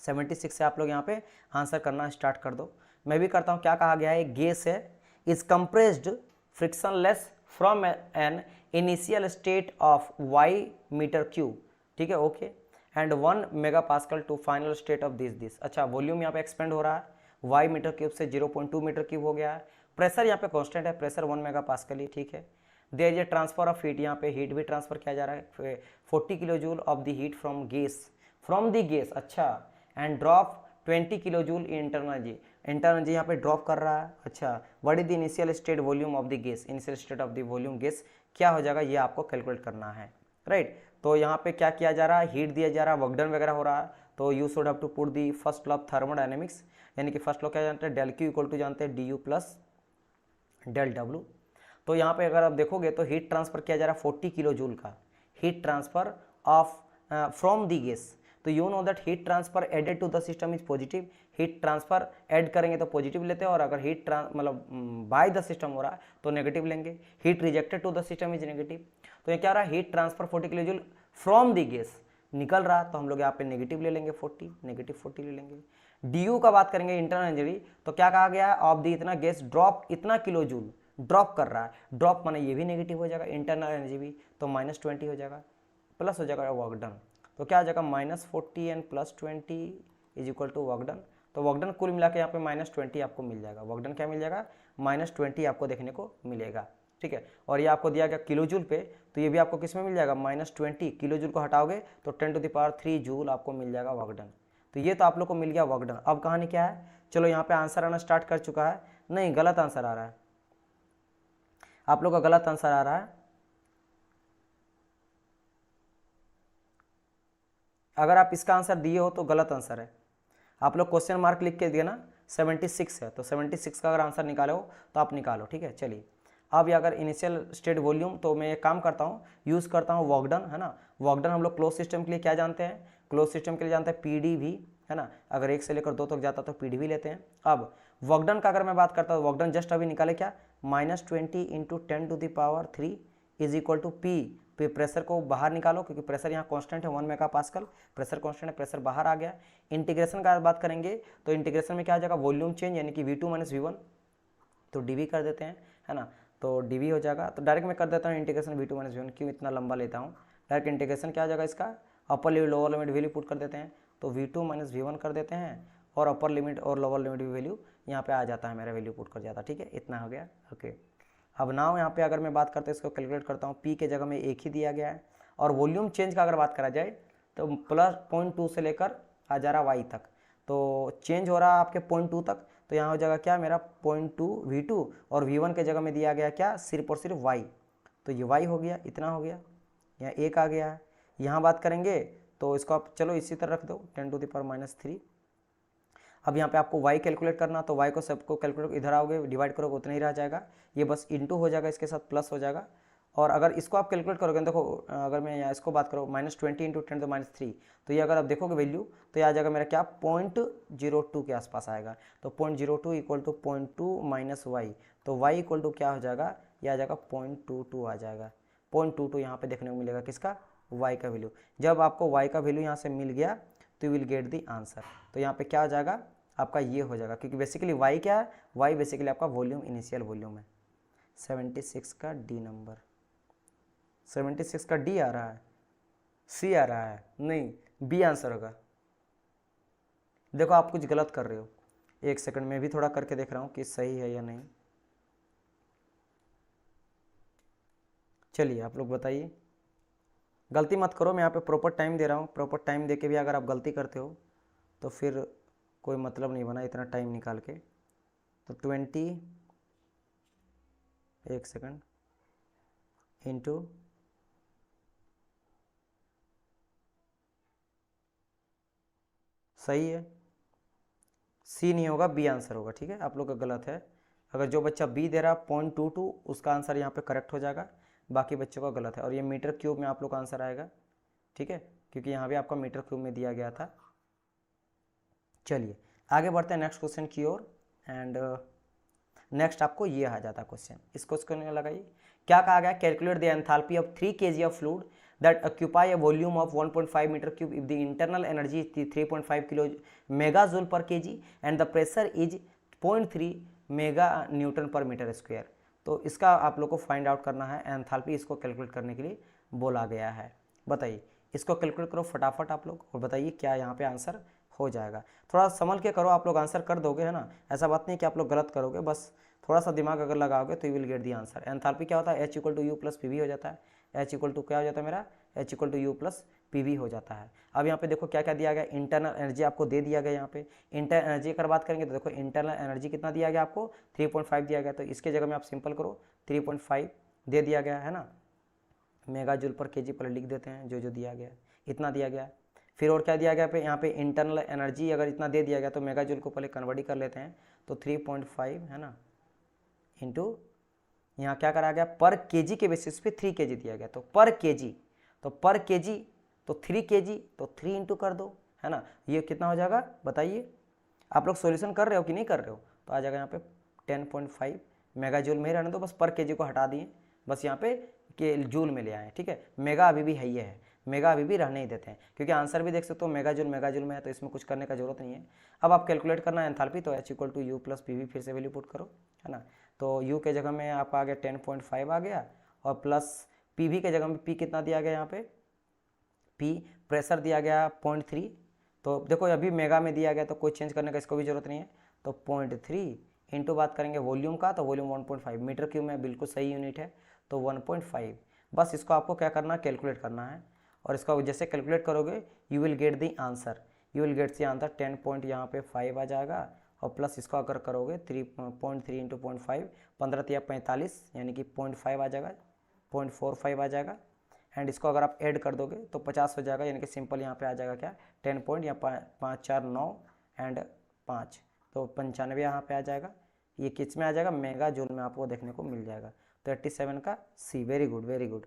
76 से आप लोग यहाँ पे आंसर करना स्टार्ट कर दो। मैं भी करता हूँ, क्या कहा गया है, गैस है is compressed frictionless from an initial state of y m3, ठीक है, okay, and 1 MPa to final state of this. अच्छा वॉल्यूम यहाँ पे एक्सपेंड हो रहा है, वाई मीटर क्यूब से 0.2 मीटर क्यूब हो गया है। प्रेशर यहाँ पे कांस्टेंट है, प्रेशर 1 मेगा पास्कल ही, ठीक है। There is a transfer of heat, यहाँ पे हीट भी ट्रांसफर किया जा रहा है 40 kilo joule of the heat from the gas, अच्छा, and drop 20 kilo joule internal energy यहाँ पे ड्रॉप कर रहा है, अच्छा। What is the initial state volume of the gas, initial state of the volume gas क्या हो जाएगा, ये आपको कैलकुलेट करना है, राइट। तो यहाँ पे क्या किया जा रहा है, हीट दिया जा रहा है, वर्क डन वगैरह हो रहा है, तो you should have to put the first law of thermodynamics, यानी कि फर्स्ट लॉ क्या जानते हैं, डेल क्यू इक्वल टू जानते हैं D U plus del W. तो यहाँ पे अगर आप देखोगे तो हीट ट्रांसफर किया जा रहा है 40 किलो जूल का, heat transfer of from the gas. तो you know that heat transfer added to the system is positive, heat transfer add करेंगे तो पॉजिटिव लेते हैं, और अगर हीट मतलब बाय द सिस्टम हो रहा है तो नेगेटिव लेंगे। Heat rejected to the system is negative. तो ये क्या रहा है, heat transfer 40 kilo joule from the gas निकल रहा, तो हम लोग यहाँ पे नेगेटिव ले लेंगे 40, नेगेटिव 40 ले लेंगे। डी का बात करेंगे इंटरनल एनर्जी, तो क्या कहा गया है, ऑफ दी इतना गैस ड्रॉप इतना किलो जूल ड्रॉप कर रहा है, ड्रॉप माने ये भी नेगेटिव हो जाएगा, इंटरनल एनर्जी भी, तो -20 हो जाएगा, प्लस हो जाएगा वर्क डन। तो क्या आ जाएगा -40 and +20 is equal to work done. तो वर्क डन कुल मिला के यहाँ पे -20 आपको मिल जाएगा, वर्क डन क्या मिल जाएगा, -20 आपको देखने को मिलेगा, ठीक है। और ये आपको दिया गया किलो जूल पे, तो ये भी आपको किस में मिल जाएगा, -20, किलो जूल को हटाओगे तो 10⁻³ जूल आपको मिल जाएगा वर्क डन। तो ये तो आप लोग को मिल गया वर्क डन। अब कहानी क्या है, चलो यहाँ पे आंसर आना स्टार्ट कर चुका है, नहीं गलत आंसर आ रहा है, आप लोग का गलत आंसर आ रहा है। अगर आप इसका आंसर दिए हो तो गलत आंसर है, आप लोग क्वेश्चन मार्क लिख के दिए ना, 76 है, तो 76 का अगर आंसर निकाले हो तो आप निकालो, ठीक है। चलिए अब ये अगर इनिशियल स्टेट वॉल्यूम, तो मैं एक काम करता हूँ, यूज़ करता हूँ वर्क डन, है ना। वर्क डन हम लोग क्लोज सिस्टम के लिए क्या जानते हैं, क्लोज सिस्टम के लिए जानते हैं PdV, है ना। अगर 1 से लेकर 2 तक जाता तो PdV लेते हैं। अब वर्क डन का अगर मैं बात करता हूँ, वर्क डन जस्ट अभी निकाले क्या, -20 × 10⁻³ is equal to P। Pressure को बाहर निकालो, क्योंकि प्रेशर यहाँ कांस्टेंट है 1 मेगा पास्कल, प्रेशर कांस्टेंट है, प्रेशर बाहर आ गया। इंटीग्रेशन का बात करेंगे तो इंटीग्रेशन में क्या आ जाएगा, वॉल्यूम चेंज यानी कि V2 - V1, तो dV कर देते हैं, है ना। तो dV हो जाएगा, तो डायरेक्ट मैं कर देता हूँ इंटीग्रेशन V2 - V1, क्यों इतना लंबा लेता हूँ, डायरेक्ट इंटीग्रेशन क्या आ जाएगा इसका, upper limit lower limit value put कर देते हैं, तो V2 - V1 कर देते हैं, और अपर लिमिट और लोअर लिमिट वैल्यू यहाँ पे आ जाता है, मेरा वैल्यू पुट कर जाता है, ठीक है, इतना हो गया, ओके। अब नाउ यहाँ पे अगर मैं बात करते हैं, इसको कैलकुलेट करता हूँ, P के जगह में 1 ही दिया गया है, और वॉल्यूम चेंज का अगर बात करा जाए तो +0.2 से लेकर आ जा रहा Y तक, तो चेंज हो रहा है आपके 0.2 तक, तो यहाँ हो जाएगा क्या मेरा 0.2 V2, और V1 के जगह में दिया गया क्या, सिर्फ और सिर्फ Y, तो ये Y हो गया, इतना हो गया, यहाँ 1 आ गया है। यहाँ बात करेंगे तो इसको आप चलो इसी तरह रख दो 10⁻³ अब यहाँ पे आपको y कैलकुलेट करना, तो y को सबको कैलकुलेट इधर आओगे डिवाइड करोगे उतना ही रह जाएगा, ये बस इंटू हो जाएगा, इसके साथ प्लस हो जाएगा। और अगर इसको आप कैलकुलेट करोगे, देखो अगर मैं यहाँ इसको बात करूँ -20 × 10⁻³, तो ये अगर आप देखोगे वैल्यू तो ये आ जाएगा मेरा क्या 0.02 के आसपास आएगा, तो 0.02 इक्वल टू 0.2 - y, तो y इक्वल टू क्या हो जाएगा, ये आ जाएगा 0.22 आ जाएगा, 0.22 यहाँ पे देखने को मिलेगा किसका, y का वैल्यू। जब आपको y का वैल्यू यहाँ से मिल गया तो you will get the answer, तो यहाँ पे क्या हो जाएगा आपका, ये हो जाएगा, क्योंकि बेसिकली y क्या है, y बेसिकली आपका वॉल्यूम, इनिशियल वॉल्यूम है। 76 का डी नंबर, 76 का डी आ रहा है, सी आ रहा है, नहीं बी आंसर होगा। देखो आप कुछ गलत कर रहे हो, एक सेकंड में भी थोड़ा करके देख रहा हूँ कि सही है या नहीं। चलिए आप लोग बताइए, गलती मत करो, मैं यहाँ पे प्रॉपर टाइम दे रहा हूँ, प्रॉपर टाइम दे के भी अगर आप गलती करते हो तो फिर कोई मतलब नहीं बना इतना टाइम निकाल के। तो 20 एक सेकंड इंटू सही है, सी नहीं होगा, बी आंसर होगा, ठीक है। आप लोग का गलत है, अगर जो बच्चा बी दे रहा 0.22 उसका आंसर यहाँ पे करेक्ट हो जाएगा, बाकी बच्चों का गलत है। और ये मीटर क्यूब में आप लोग का आंसर आएगा, ठीक है, क्योंकि यहाँ भी आपका मीटर क्यूब में दिया गया था। चलिए आगे बढ़ते हैं नेक्स्ट क्वेश्चन की ओर, एंड नेक्स्ट आपको ये आ जाता क्वेश्चन, इस क्वेश्चन में लगाइए क्या कहा गया, calculate the enthalpy of 3 kg of fluid that occupy a volume of 1.5 meter cube if the internal energy is 3.5 kilo megajoule per kg and the pressure is 0.3 mega Newton per metre square. तो इसका आप लोग को फाइंड आउट करना है एंथैल्पी, इसको कैलकुलेट करने के लिए बोला गया है। बताइए इसको कैलकुलेट करो फटाफट आप लोग और बताइए क्या यहाँ पे आंसर हो जाएगा। थोड़ा संभल के करो, आप लोग आंसर कर दोगे, है ना, ऐसा बात नहीं कि आप लोग गलत करोगे, बस थोड़ा सा दिमाग अगर लगाओगे तो you will get the answer. Enthalpy क्या होता है, H equal to U plus P V हो जाता है, एच इक्वल टू क्या हो जाता है मेरा, H equal to U plus P V हो जाता है। अब यहाँ पे देखो क्या क्या दिया गया, इंटरनल एनर्जी आपको दे दिया गया। यहाँ पे इंटरनल एनर्जी की बात करेंगे तो देखो इंटरनल एनर्जी कितना दिया गया आपको, 3.5 दिया गया, तो इसके जगह में आप सिंपल करो 3.5 दे दिया गया है ना, मेगा जूल पर केजी पर लिख देते हैं जो जो दिया गया, इतना दिया गया। फिर और क्या दिया गया पे यहाँ पे इंटरनल एनर्जी अगर इतना दे दिया गया तो मेगा जूल को पहले कन्वर्ट ही कर लेते हैं, तो 3.5 है ना इंटू यहाँ क्या करा गया, पर केजी के बेसिस पे 3 केजी दिया गया, तो पर केजी तो 3 केजी तो 3 इंटू कर दो, है ना, ये कितना हो जाएगा बताइए। आप लोग सॉल्यूशन कर रहे हो कि नहीं कर रहे हो, तो आ जाएगा यहाँ पे 10.5 मेगा जूल में ही रहने दो, बस पर केजी को हटा दिए, बस यहाँ पे के जूल में ले आए, ठीक है। मेगा अभी भी है, ये है मेगा अभी भी रहने ही देते हैं, क्योंकि आंसर भी देख सकते हो मेगा जूल में है, तो इसमें कुछ करने का जरूरत नहीं है। अब आप कैलकुलेट करना है एंथैल्पी, तो H equal to U plus P V फिर से वैल्यू पुट करो, है ना, तो यू के जगह में आपका आ गया 10.5 आ गया, और प्लस पी वी के जगह में पी कितना दिया गया, यहाँ पे पी प्रेशर दिया गया 0.3, तो देखो अभी मेगा में दिया गया तो कोई चेंज करने का इसको भी जरूरत नहीं है, तो 0.3 इंटू बात करेंगे वॉल्यूम का, तो वॉल्यूम 1.5 मीटर क्यूब में बिल्कुल सही यूनिट है, तो 1.5। बस इसको आपको क्या करना है, कैलकुलेट करना है, और इसका जैसे कैलकुलेट करोगे you will get the answer, you will get the answer 10 point यहाँ पे 5 आ जाएगा, और प्लस इसको अगर करोगे 3.3 इंटू 0.5, 15 या 45 यानी कि 0.5 आ जाएगा, 0.45 आ जाएगा, एंड इसको अगर आप ऐड कर दोगे तो 50 हो जाएगा, यानी कि सिंपल यहाँ पे आ जाएगा क्या 10 पॉइंट या 5 4 9 एंड 5, तो 95 यहाँ पे आ जाएगा। ये किस में आ जाएगा, मेगा जूल में आपको देखने को मिल जाएगा, तो 87 का C. Very good very good.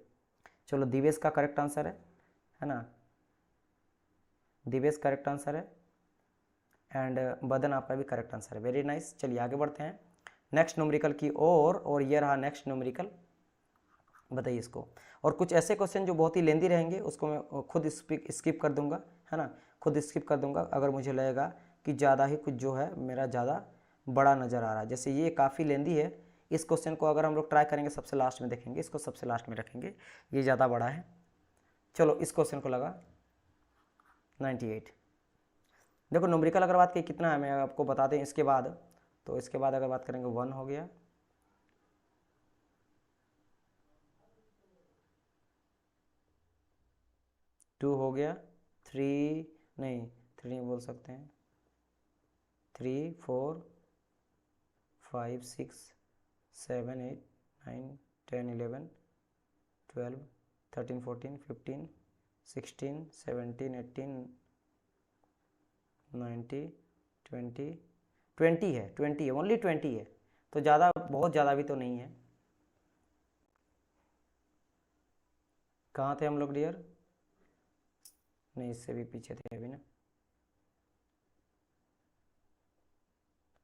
चलो दिवेश का करेक्ट आंसर है ना, दिवेश करेक्ट आंसर है, एंड बदन आपका भी करेक्ट आंसर है, वेरी नाइस। चलिए आगे बढ़ते हैं नेक्स्ट न्यूमेरिकल की ओर, और ये रहा नेक्स्ट न्यूमेरिकल, बताइए इसको। और कुछ ऐसे क्वेश्चन जो बहुत ही लेंदी रहेंगे उसको मैं खुद स्किप कर दूंगा, है ना, खुद स्किप कर दूंगा अगर मुझे लगेगा कि ज़्यादा ही कुछ जो है मेरा ज़्यादा बड़ा नज़र आ रहा है। जैसे ये काफ़ी लेंदी है, इस क्वेश्चन को अगर हम लोग ट्राई करेंगे सबसे लास्ट में देखेंगे, इसको सबसे लास्ट में रखेंगे, ये ज़्यादा बड़ा है। चलो इस क्वेश्चन को लगा 98। देखो न्यूमेरिकल अगर बात की कितना है मैं आपको बता दें इसके बाद, तो इसके बाद अगर बात करेंगे 1 हो गया, 2 हो गया, 3 नहीं 3 नहीं बोल सकते हैं, 3 4 5 6 7 8 9 10 11 12 13 14 15 16 17 18 19 20 20 है, 20 है, ओनली 20 है, तो ज़्यादा बहुत ज़्यादा भी तो नहीं है। कहाँ थे हम लोग डियर, नहीं इससे भी पीछे थे अभी ना,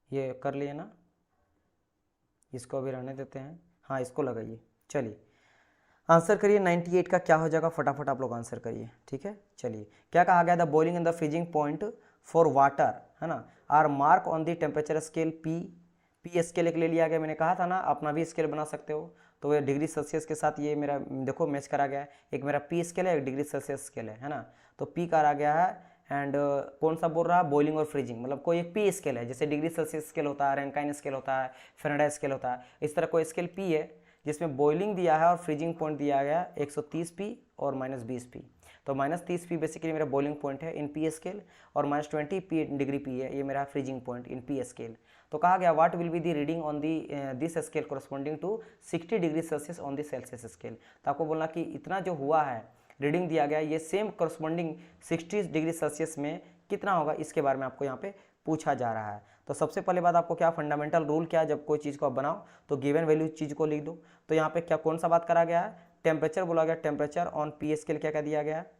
ये कर लिए ना, इसको अभी रहने देते हैं, हाँ इसको लगाइए। चलिए आंसर करिए 98 का क्या हो जाएगा, फटाफट आप लोग आंसर करिए, ठीक है। चलिए क्या कहा गया था, boiling in the freezing point for water, है ना, are mark on the temperature scale P scale एक ले लिया गया, मैंने कहा था ना अपना भी स्केल बना सकते हो, तो ये डिग्री सेल्सियस के साथ ये मेरा देखो मैच करा गया है, एक मेरा पी स्केल है एक डिग्री सेल्सियस स्केल है ना, तो पी करा गया है, एंड कौन सा बोल रहा है, बॉइलिंग और फ्रीजिंग, मतलब कोई एक पी स्केल है, जैसे डिग्री सेल्सियस स्केल होता है, रैंकाइन स्केल होता है, फेरेनहाइट स्केल होता है, इस तरह कोई स्केल पी है जिसमें बॉइलिंग दिया है और फ्रीजिंग पॉइंट दिया गया 130 पी और -20 पी, तो -30 पी बेसिकली मेरा बॉइलिंग पॉइंट है इन पी स्केल, और -20 पी डिग्री पी है ये मेरा freezing point in P scale. तो कहा गया what will be the reading on the this scale corresponding to 60 degree Celsius on the Celsius scale, तो आपको बोलना कि इतना जो हुआ है रीडिंग दिया गया ये सेम कोरस्पॉन्डिंग 60 डिग्री सेल्सियस में कितना होगा, इसके बारे में आपको यहाँ पे पूछा जा रहा है। तो सबसे पहले बात आपको क्या फंडामेंटल रूल क्या है, जब कोई चीज़ को आप बनाओ तो गिवन वैल्यू चीज़ को लिख दो, तो यहाँ पे क्या कौन सा बात करा गया है, टेम्परेचर बोला गया, टेम्परेचर ऑन पी स्केल क्या क्या दिया गया है,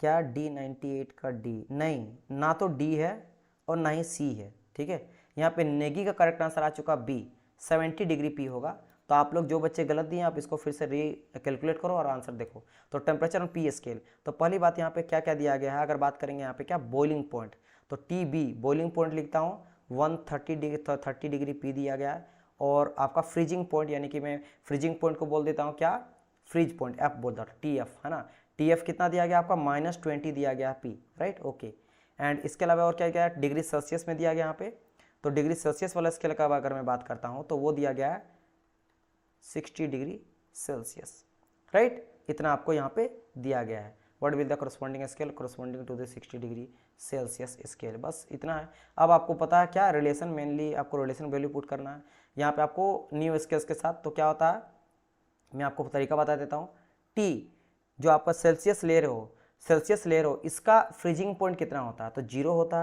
क्या D98 का D नहीं, ना तो D है और ना ही C है, ठीक है। यहाँ पे नेगी का करेक्ट आंसर आ चुका B, 70 डिग्री P होगा, तो आप लोग जो बच्चे गलत दिए आप इसको फिर से री कैलकुलेट करो और आंसर देखो। तो टेम्परेचर ऑन पी स्केल, तो पहली बात यहाँ पे क्या क्या दिया गया है, अगर बात करेंगे यहाँ पे क्या बॉइलिंग पॉइंट, तो TB बॉइलिंग पॉइंट लिखता हूँ 130 डिग्री P दिया गया है, और आपका फ्रीजिंग पॉइंट यानी कि मैं फ्रीजिंग पॉइंट को बोल देता हूँ क्या, फ्रीज पॉइंट F बोल दो TF, है ना, TF कितना दिया गया आपका -20 दिया गया P, राइट, ओके। एंड इसके अलावा और क्या क्या है, डिग्री सेल्सियस में दिया गया यहाँ पे, तो डिग्री सेल्सियस वाला स्केल का अगर मैं बात करता हूँ तो वो दिया गया है 60 डिग्री सेल्सियस, राइट, इतना आपको यहाँ पे दिया गया है। What will the corresponding scale corresponding to the 60 degree Celsius scale, बस इतना है। अब आपको पता है क्या रिलेशन, मेनली आपको रिलेशन वैल्यू पुट करना है यहाँ पे आपको न्यू स्केल्स के साथ। तो क्या होता है, मैं आपको तरीका बता देता हूँ। T जो आपका सेल्सियस ले रहे हो इसका फ्रीजिंग पॉइंट कितना होता है, तो 0 होता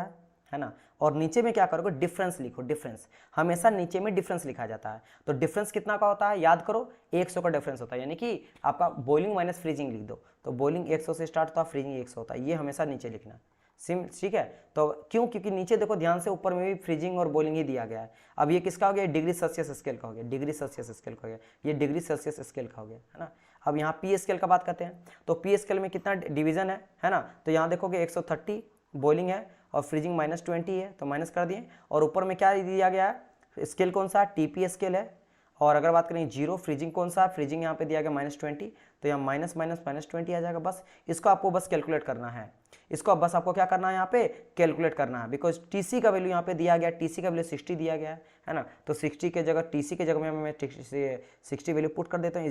है ना। और नीचे में क्या करोगे, डिफरेंस लिखो, डिफरेंस हमेशा नीचे में डिफरेंस लिखा जाता है। तो डिफरेंस कितना का होता है, याद करो 100 का डिफरेंस होता है, यानी कि आपका बॉइलिंग माइनस फ्रीजिंग लिख दो, तो बॉइलिंग 100 से स्टार्ट होता है, फ्रीजिंग 100 होता है, ये हमेशा नीचे लिखना सिम, ठीक है। तो क्यों, क्योंकि नीचे देखो ध्यान से, ऊपर में भी फ्रीजिंग और बॉइलिंग ही दिया गया है। अब ये किसका हो गया, डिग्री सेल्सियस स्केल का हो गया, डिग्री सेल्सियस स्केल का हो गया, ये डिग्री सेल्सियस स्केल का हो गया, है ना। अब यहाँ पी स्केल का बात करते हैं, तो पी स्केल में कितना डिवीजन है ना। तो यहाँ देखोगे 130 बॉइलिंग है और फ्रीजिंग -20 है, तो माइनस कर दिए। और ऊपर में क्या दिया गया है, स्केल कौन सा, टीपी स्केल है। और अगर बात करें 0, फ्रीजिंग कौन सा, फ्रीजिंग यहाँ पे दिया गया -20, तो यहाँ -20 आ जाएगा। बस इसको आपको बस कैलकुलेट करना है, इसको बस आपको क्या करना है, यहाँ पे कैलकुलेट करना है। बिकॉज टीसी का वैल्यू यहाँ पे दिया गया, टीसी का वैल्यू 60 दिया गया है ना। तो 60 के जगह, टीसी के जगह में मैं 60 वैल्यू पुट कर देता हूँ।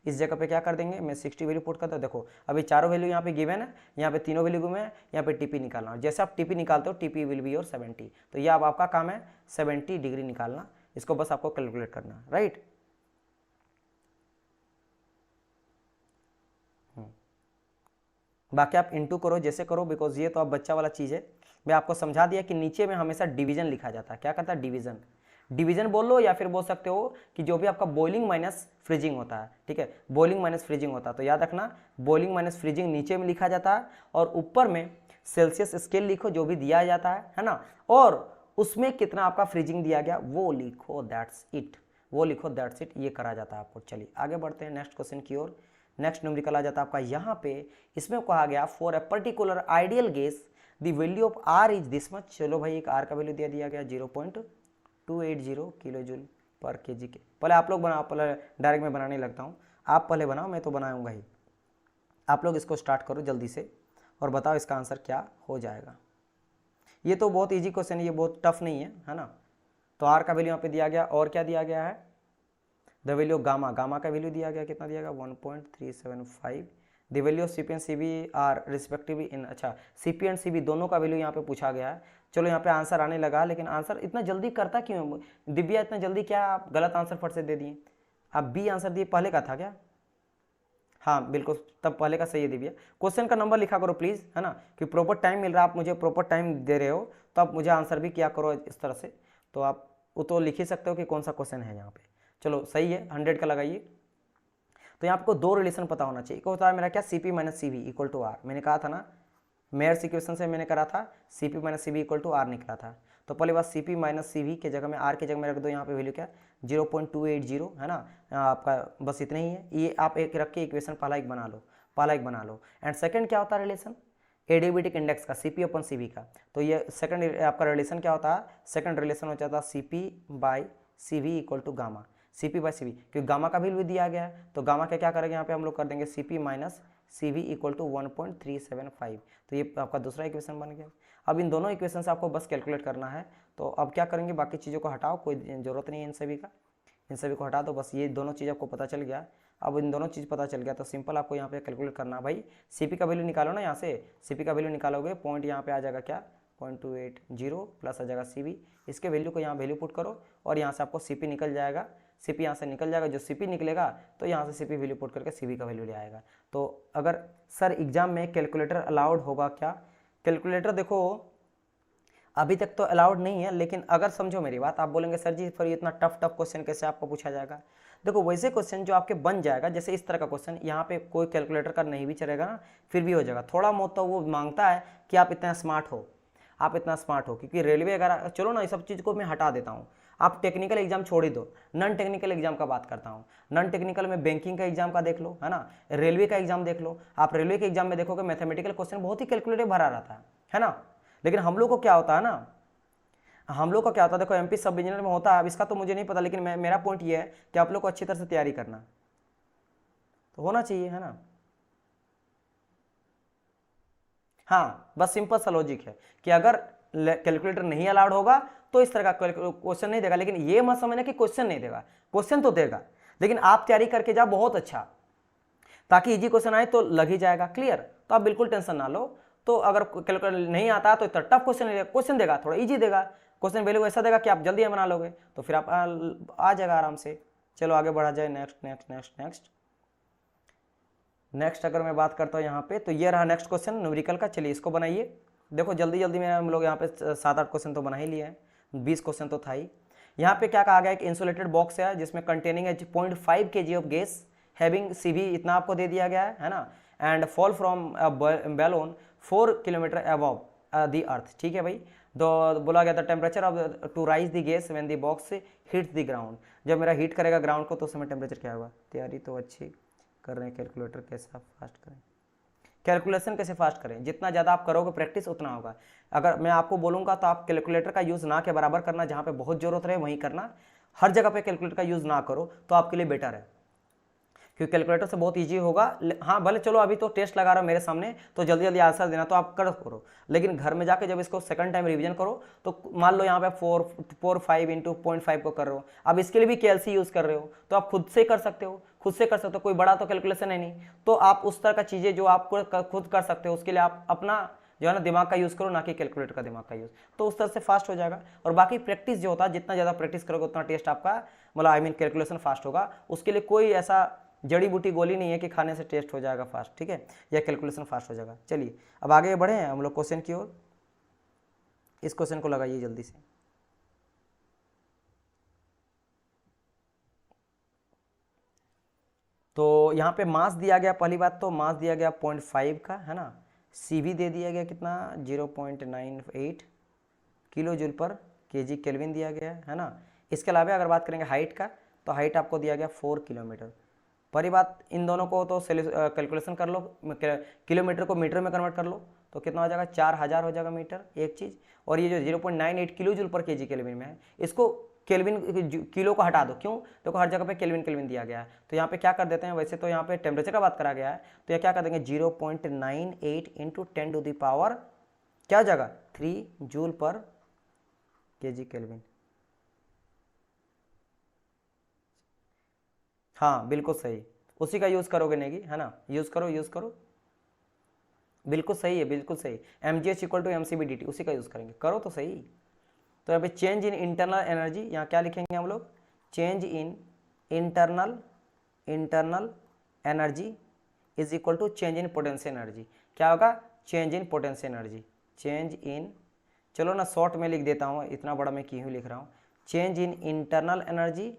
इस जगह पे क्या कर देंगे, मैं 60 वैल्यू पुट करता हूँ। देखो अभी चारों वैल्यू यहाँ पे गिवन है, यहाँ पे तीनों वैल्यू गिवन है, यहाँ पे टीपी निकालना। और जैसे आप टीपी निकालते हो, टीपी विल बी योर 70। तो ये अब आपका काम है 70 डिग्री निकालना, इसको बस आपको कैलकुलेट करना, राइट। बाकी आप इंटू करो, जैसे करो, बिकॉज ये तो अब बच्चा वाला चीज़ है। मैं आपको समझा दिया कि नीचे में हमेशा डिवीजन लिखा जाता है। क्या करता है, डिवीजन, डिवीजन बोल लो, या फिर बोल सकते हो कि जो भी आपका बॉइलिंग माइनस फ्रीजिंग होता है, ठीक है, बॉइलिंग माइनस फ्रीजिंग होता है। तो याद रखना, बॉइलिंग माइनस फ्रीजिंग नीचे में लिखा जाता है, और ऊपर में सेल्सियस स्केल लिखो जो भी दिया जाता है ना। और उसमें कितना आपका फ्रीजिंग दिया गया वो लिखो, दैट्स इट, वो लिखो, दैट्स इट, ये करा जाता है आपको। चलिए आगे बढ़ते हैं नेक्स्ट क्वेश्चन की ओर। नेक्स्ट न्यूमेरिकल आ जाता है आपका यहाँ पे, इसमें कहा गया for a particular ideal gas the value of R is this much. चलो भाई, एक आर का वैल्यू दिया गया 0.280 किलो जूल पर केजी के। पहले आप लोग बनाओ, पहले डायरेक्ट मैं बनाने लगता हूँ, आप पहले बनाओ, मैं तो बनाऊंगा ही। आप लोग इसको स्टार्ट करो जल्दी से और बताओ इसका आंसर क्या हो जाएगा। ये तो बहुत इजी क्वेश्चन है, ये बहुत टफ नहीं है ना। तो आर का वैल्यू यहाँ पे दिया गया, और क्या दिया गया है, द वैल्यू गामा, गामा का वैल्यू दिया गया, कितना दिया गया 1.375। The value of CP and CB are respectively in, अच्छा सीपी एंड सीबी दोनों का वैल्यू यहाँ पे पूछा गया है। चलो यहाँ पे आंसर आने लगा, लेकिन आंसर इतना जल्दी करता क्यों दिव्या, इतना जल्दी क्या आप गलत आंसर फट से दे दिए। आप बी आंसर दिए, पहले का था क्या, हाँ बिल्कुल, तब पहले का सही है दिव्या। क्वेश्चन का नंबर लिखा करो प्लीज़, है ना, कि प्रॉपर टाइम मिल रहा है, आप मुझे प्रॉपर टाइम दे रहे हो, तो आप मुझे आंसर भी किया करो इस तरह से। तो आप वो तो लिख ही सकते हो कि कौन सा क्वेश्चन है यहाँ पे। चलो सही है, 100 का लगाइए। तो यहाँ आपको दो रिलेशन पता होना चाहिए। एक होता है मेरा क्या, CP minus CV equal to R, मैंने कहा था ना, मेयर्स इक्वेशन से मैंने करा था, CP minus CV equal to R निकला था। तो पहले बात CP माइनस CV के जगह में आर के जगह में रख दो, यहाँ पे वैल्यू क्या 0.280 है ना, आपका बस इतना ही है। ये आप एक रख के इक्वेशन पहला एक बना लो। एंड सेकंड क्या होता है रिलेशन, एडियाबेटिक इंडेक्स का, CP अपन CV का। तो ये सेकंड आपका रिलेशन क्या होता है, सेकंड रिलेशन हो जाता है CP by CV equal to gamma, CP by CV, क्योंकि गामा का वैल्यू दिया गया है। तो गामा क्या करेंगे, यहाँ पे हम लोग कर देंगे CP minus CV equal to 1.375। तो ये आपका दूसरा इक्वेशन बन गया। अब इन दोनों इक्वेशन से आपको बस कैलकुलेट करना है। तो अब क्या करेंगे, बाकी चीज़ों को हटाओ, कोई ज़रूरत नहीं है इन सभी को हटा दो, बस ये दोनों चीज़ आपको पता चल गया। अब इन दोनों चीज़ पता चल गया, तो सिंपल आपको यहाँ पे कैलकुलेट करना है भाई। CP का वैल्यू निकालो ना, यहाँ से CP का वैल्यू निकालोगे, पॉइंट यहाँ पे आ जाएगा क्या 0.280 प्लस आ जाएगा CV, इसके वैल्यू को यहाँ वैल्यू पुट करो, और यहाँ से आपको CP निकल जाएगा। CP यहाँ से निकल जाएगा, जो CP निकलेगा तो यहाँ से CP वैल्यू पुट करके CV का वैल्यू ले आएगा। तो अगर सर एग्जाम में कैलकुलेटर अलाउड होगा क्या, कैलकुलेटर देखो अभी तक तो अलाउड नहीं है, लेकिन अगर समझो मेरी बात, आप बोलेंगे सर जी फिर इतना टफ क्वेश्चन कैसे आपको पूछा जाएगा। देखो वैसे क्वेश्चन जो आपके बन जाएगा, जैसे इस तरह का क्वेश्चन, यहाँ पे कोई कैलकुलेटर का नहीं भी चलेगा ना, फिर भी हो जाएगा। थोड़ा बहुत तो वो मांगता है कि आप इतना स्मार्ट हो, क्योंकि रेलवे अगर, चलो ना इस सब चीज़ को मैं हटा देता हूँ, आप टेक्निकल एग्जाम छोड़ ही दो, नॉन टेक्निकल एग्जाम का बात करता हूँ। नॉन टेक्निकल में बैंकिंग का एग्जाम का देख लो, है ना, रेलवे का एग्जाम देख लो। आप रेलवे के एग्जाम में देखोगे मैथमेटिकल क्वेश्चन बहुत ही कैलकुलेटिव भरा रहता है ना। लेकिन हम लोग को क्या होता है ना, देखो MP सब इंजीनियर में होता है, अब इसका तो मुझे नहीं पता, लेकिन मेरा पॉइंट ये है कि आप लोग को अच्छी तरह से तैयारी करना तो होना चाहिए, है ना। हाँ, बस सिंपल सा लॉजिक है कि अगर कैलकुलेटर नहीं अलाउड होगा तो इस तरह का क्वेश्चन नहीं देगा। लेकिन ये मत समझना कि क्वेश्चन नहीं देगा, क्वेश्चन तो देगा, लेकिन आप तैयारी करके जाओ बहुत अच्छा, ताकि इजी क्वेश्चन आए तो लग ही जाएगा। क्लियर? तो आप बिल्कुल टेंशन ना लो। तो अगर कैलकुलेटर नहीं आता तो इतना टफ क्वेश्चन देगा, थोड़ा इजी देगा, क्वेश्चन वैल्यू ऐसा देगा कि आप जल्दी बना लोगे, तो फिर आप आ जाएगा आराम से। चलो आगे बढ़ा जाए। Next next next next next अगर मैं बात करता हूँ यहाँ पे, तो ये रहा नेक्स्ट क्वेश्चन न्यूमेरिकल का। चलिए इसको बनाइए। देखो जल्दी जल्दी में हम लोग यहाँ पे 7-8 क्वेश्चन तो बना ही लिए हैं, 20 क्वेश्चन तो था ही। यहाँ पे क्या कहा गया है कि इंसुलेटेड बॉक्स है जिसमें containing 0.5 kg of gas having CV, इतना आपको दे दिया गया है ना, and fall from balloon 4 kilometre above the earth. ठीक है भाई। तो बोला गया था temperature of to raise the gas when the box hits the ground, जब मेरा हीट करेगा ग्राउंड को तो उस समय टेम्परेचर क्या होगा। तैयारी तो अच्छी कर रहे हैं, कैलकुलेटर कैसे फास्ट करें, कैलकुलेशन कैसे फास्ट करें, जितना ज़्यादा आप करोगे प्रैक्टिस उतना होगा। अगर मैं आपको बोलूँगा तो आप कैलकुलेटर का यूज़ ना के बराबर करना, जहाँ पे बहुत ज़रूरत रहे वहीं करना, हर जगह पे कैलकुलेटर का यूज़ ना करो तो आपके लिए बेटर है, क्योंकि कैलकुलेटर से बहुत इजी होगा। हाँ भले चलो अभी तो टेस्ट लगा रहा हूँ मेरे सामने तो जल्दी जल्दी आंसर देना तो आप करो, लेकिन घर में जाके जब इसको सेकंड टाइम रिवीजन करो तो मान लो यहाँ पे 4 5 इंटू 0.5 को कर रहे हो, अब इसके लिए भी KLC यूज़ कर रहे हो तो आप खुद से कर सकते हो, कोई बड़ा तो कैलकुलेशन है नहीं। तो आप उस तरह का चीज़ें जो आप खुद कर सकते हो उसके लिए आप अपना जो है ना दिमाग का यूज़ करो, ना कि कैलकुलेटर का दिमाग का यूज़, तो उस तरह से फास्ट हो जाएगा। और बाकी प्रैक्टिस जो होता है, जितना ज़्यादा प्रैक्टिस करोगे उतना टेस्ट आपका मतलब कैलकुलेशन फास्ट होगा। उसके लिए कोई ऐसा जड़ी बूटी गोली नहीं है कि खाने से टेस्ट हो जाएगा फास्ट, ठीक है, या कैलकुलेशन फास्ट हो जाएगा। चलिए अब आगे बढ़े हैं हम लोग क्वेश्चन की ओर। इस क्वेश्चन को लगाइए जल्दी से। तो यहाँ पे मास दिया गया, पहली बात तो मास दिया गया 0.5 का है ना, CV दे दिया गया कितना 0.98 किलो जूल पर KG केल्विन दिया गया है ना। इसके अलावा अगर बात करेंगे हाइट का, तो हाइट आपको दिया गया 4 किलोमीटर। पहली बात इन दोनों को तो कैलकुलेशन कर लो, किलोमीटर को मीटर में कन्वर्ट कर लो तो कितना हो जाएगा 4000 हो जाएगा मीटर एक चीज़। और ये जो 0.98 किलो जूल पर KG केल्विन में है, इसको केल्विन किलो को हटा दो, क्यों, देखो हर जगह पे केल्विन केल्विन दिया गया है। तो यहाँ पे क्या कर देते हैं, वैसे तो यहाँ पे टेम्परेचर का बात करा गया है तो ये क्या कर देंगे 0.98 इंटू 10 टू द पावर क्या हो जाएगा 3 जूल पर KG केल्विन। हाँ बिल्कुल सही, उसी का यूज़ करोगे नेगी है ना, यूज़ करो, बिल्कुल सही है, बिल्कुल सही। MGH equal to MCV dt, उसी का यूज़ करेंगे, करो तो सही। तो यहाँ पे चेंज इन इंटरनल एनर्जी, यहाँ क्या लिखेंगे हम लोग, change in internal energy is equal to change in potential energy. क्या होगा, change in potential energy, change in, चलो ना शॉर्ट में लिख देता हूँ, इतना बड़ा मैं क्यों लिख रहा हूँ, change in internal energy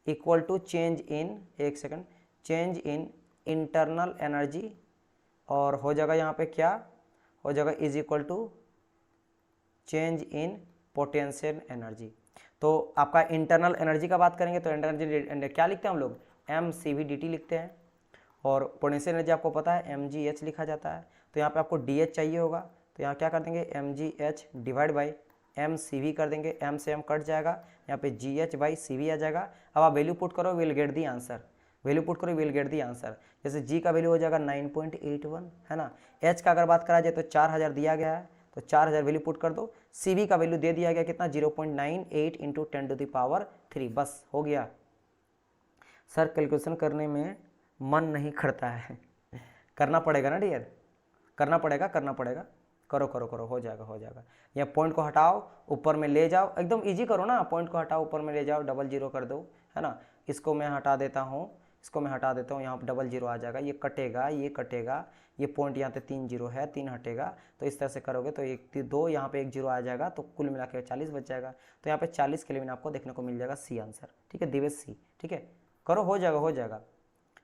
equal to change in, एक second, change in internal energy, और हो जाएगा यहाँ पे क्या हो जाएगा is equal to change in potential energy. तो आपका इंटरनल एनर्जी का बात करेंगे तो इंटरनल क्या लिखते हैं हम लोग, MCV dt लिखते हैं, और पोटेंशियल एनर्जी आपको पता है MGH लिखा जाता है। तो यहाँ पे आपको DH चाहिए होगा, तो यहाँ क्या कर देंगे MGH डिवाइड बाई MCV कर देंगे, M से M कट जाएगा, यहाँ पे GH बाई CV आ जाएगा। अब आप वैल्यू पुट करो, will get the answer, value put करो विल गेट दी आंसर। जैसे G का वैल्यू हो जाएगा 9.81 है ना, H का अगर बात करा जाए तो 4000 दिया गया है तो 4000 वैल्यू पुट कर दो, CV का वैल्यू दे दिया गया कितना 0.98 इंटू 10 टू द पावर 3, बस हो गया। सर कैलकुलेशन करने में मन नहीं करता है करना पड़ेगा ना डियर, करना पड़ेगा, करो, हो जाएगा। या पॉइंट को हटाओ ऊपर में ले जाओ, एकदम इजी करो ना, पॉइंट को हटाओ ऊपर में ले जाओ, 00 कर दो है ना। इसको मैं हटा देता हूँ, यहाँ पर 00 आ जाएगा, ये कटेगा, ये पॉइंट यहाँ पे 3 0 है, 3 हटेगा, तो इस तरह से करोगे तो 1 2 यहाँ पे 1 0 आ जाएगा, तो कुल मिला के 40 बच जाएगा। तो यहाँ पे 40 केल्विन आपको देखने को मिल जाएगा, सी आंसर, ठीक है, दिवेश सी, ठीक है, करो, हो जाएगा,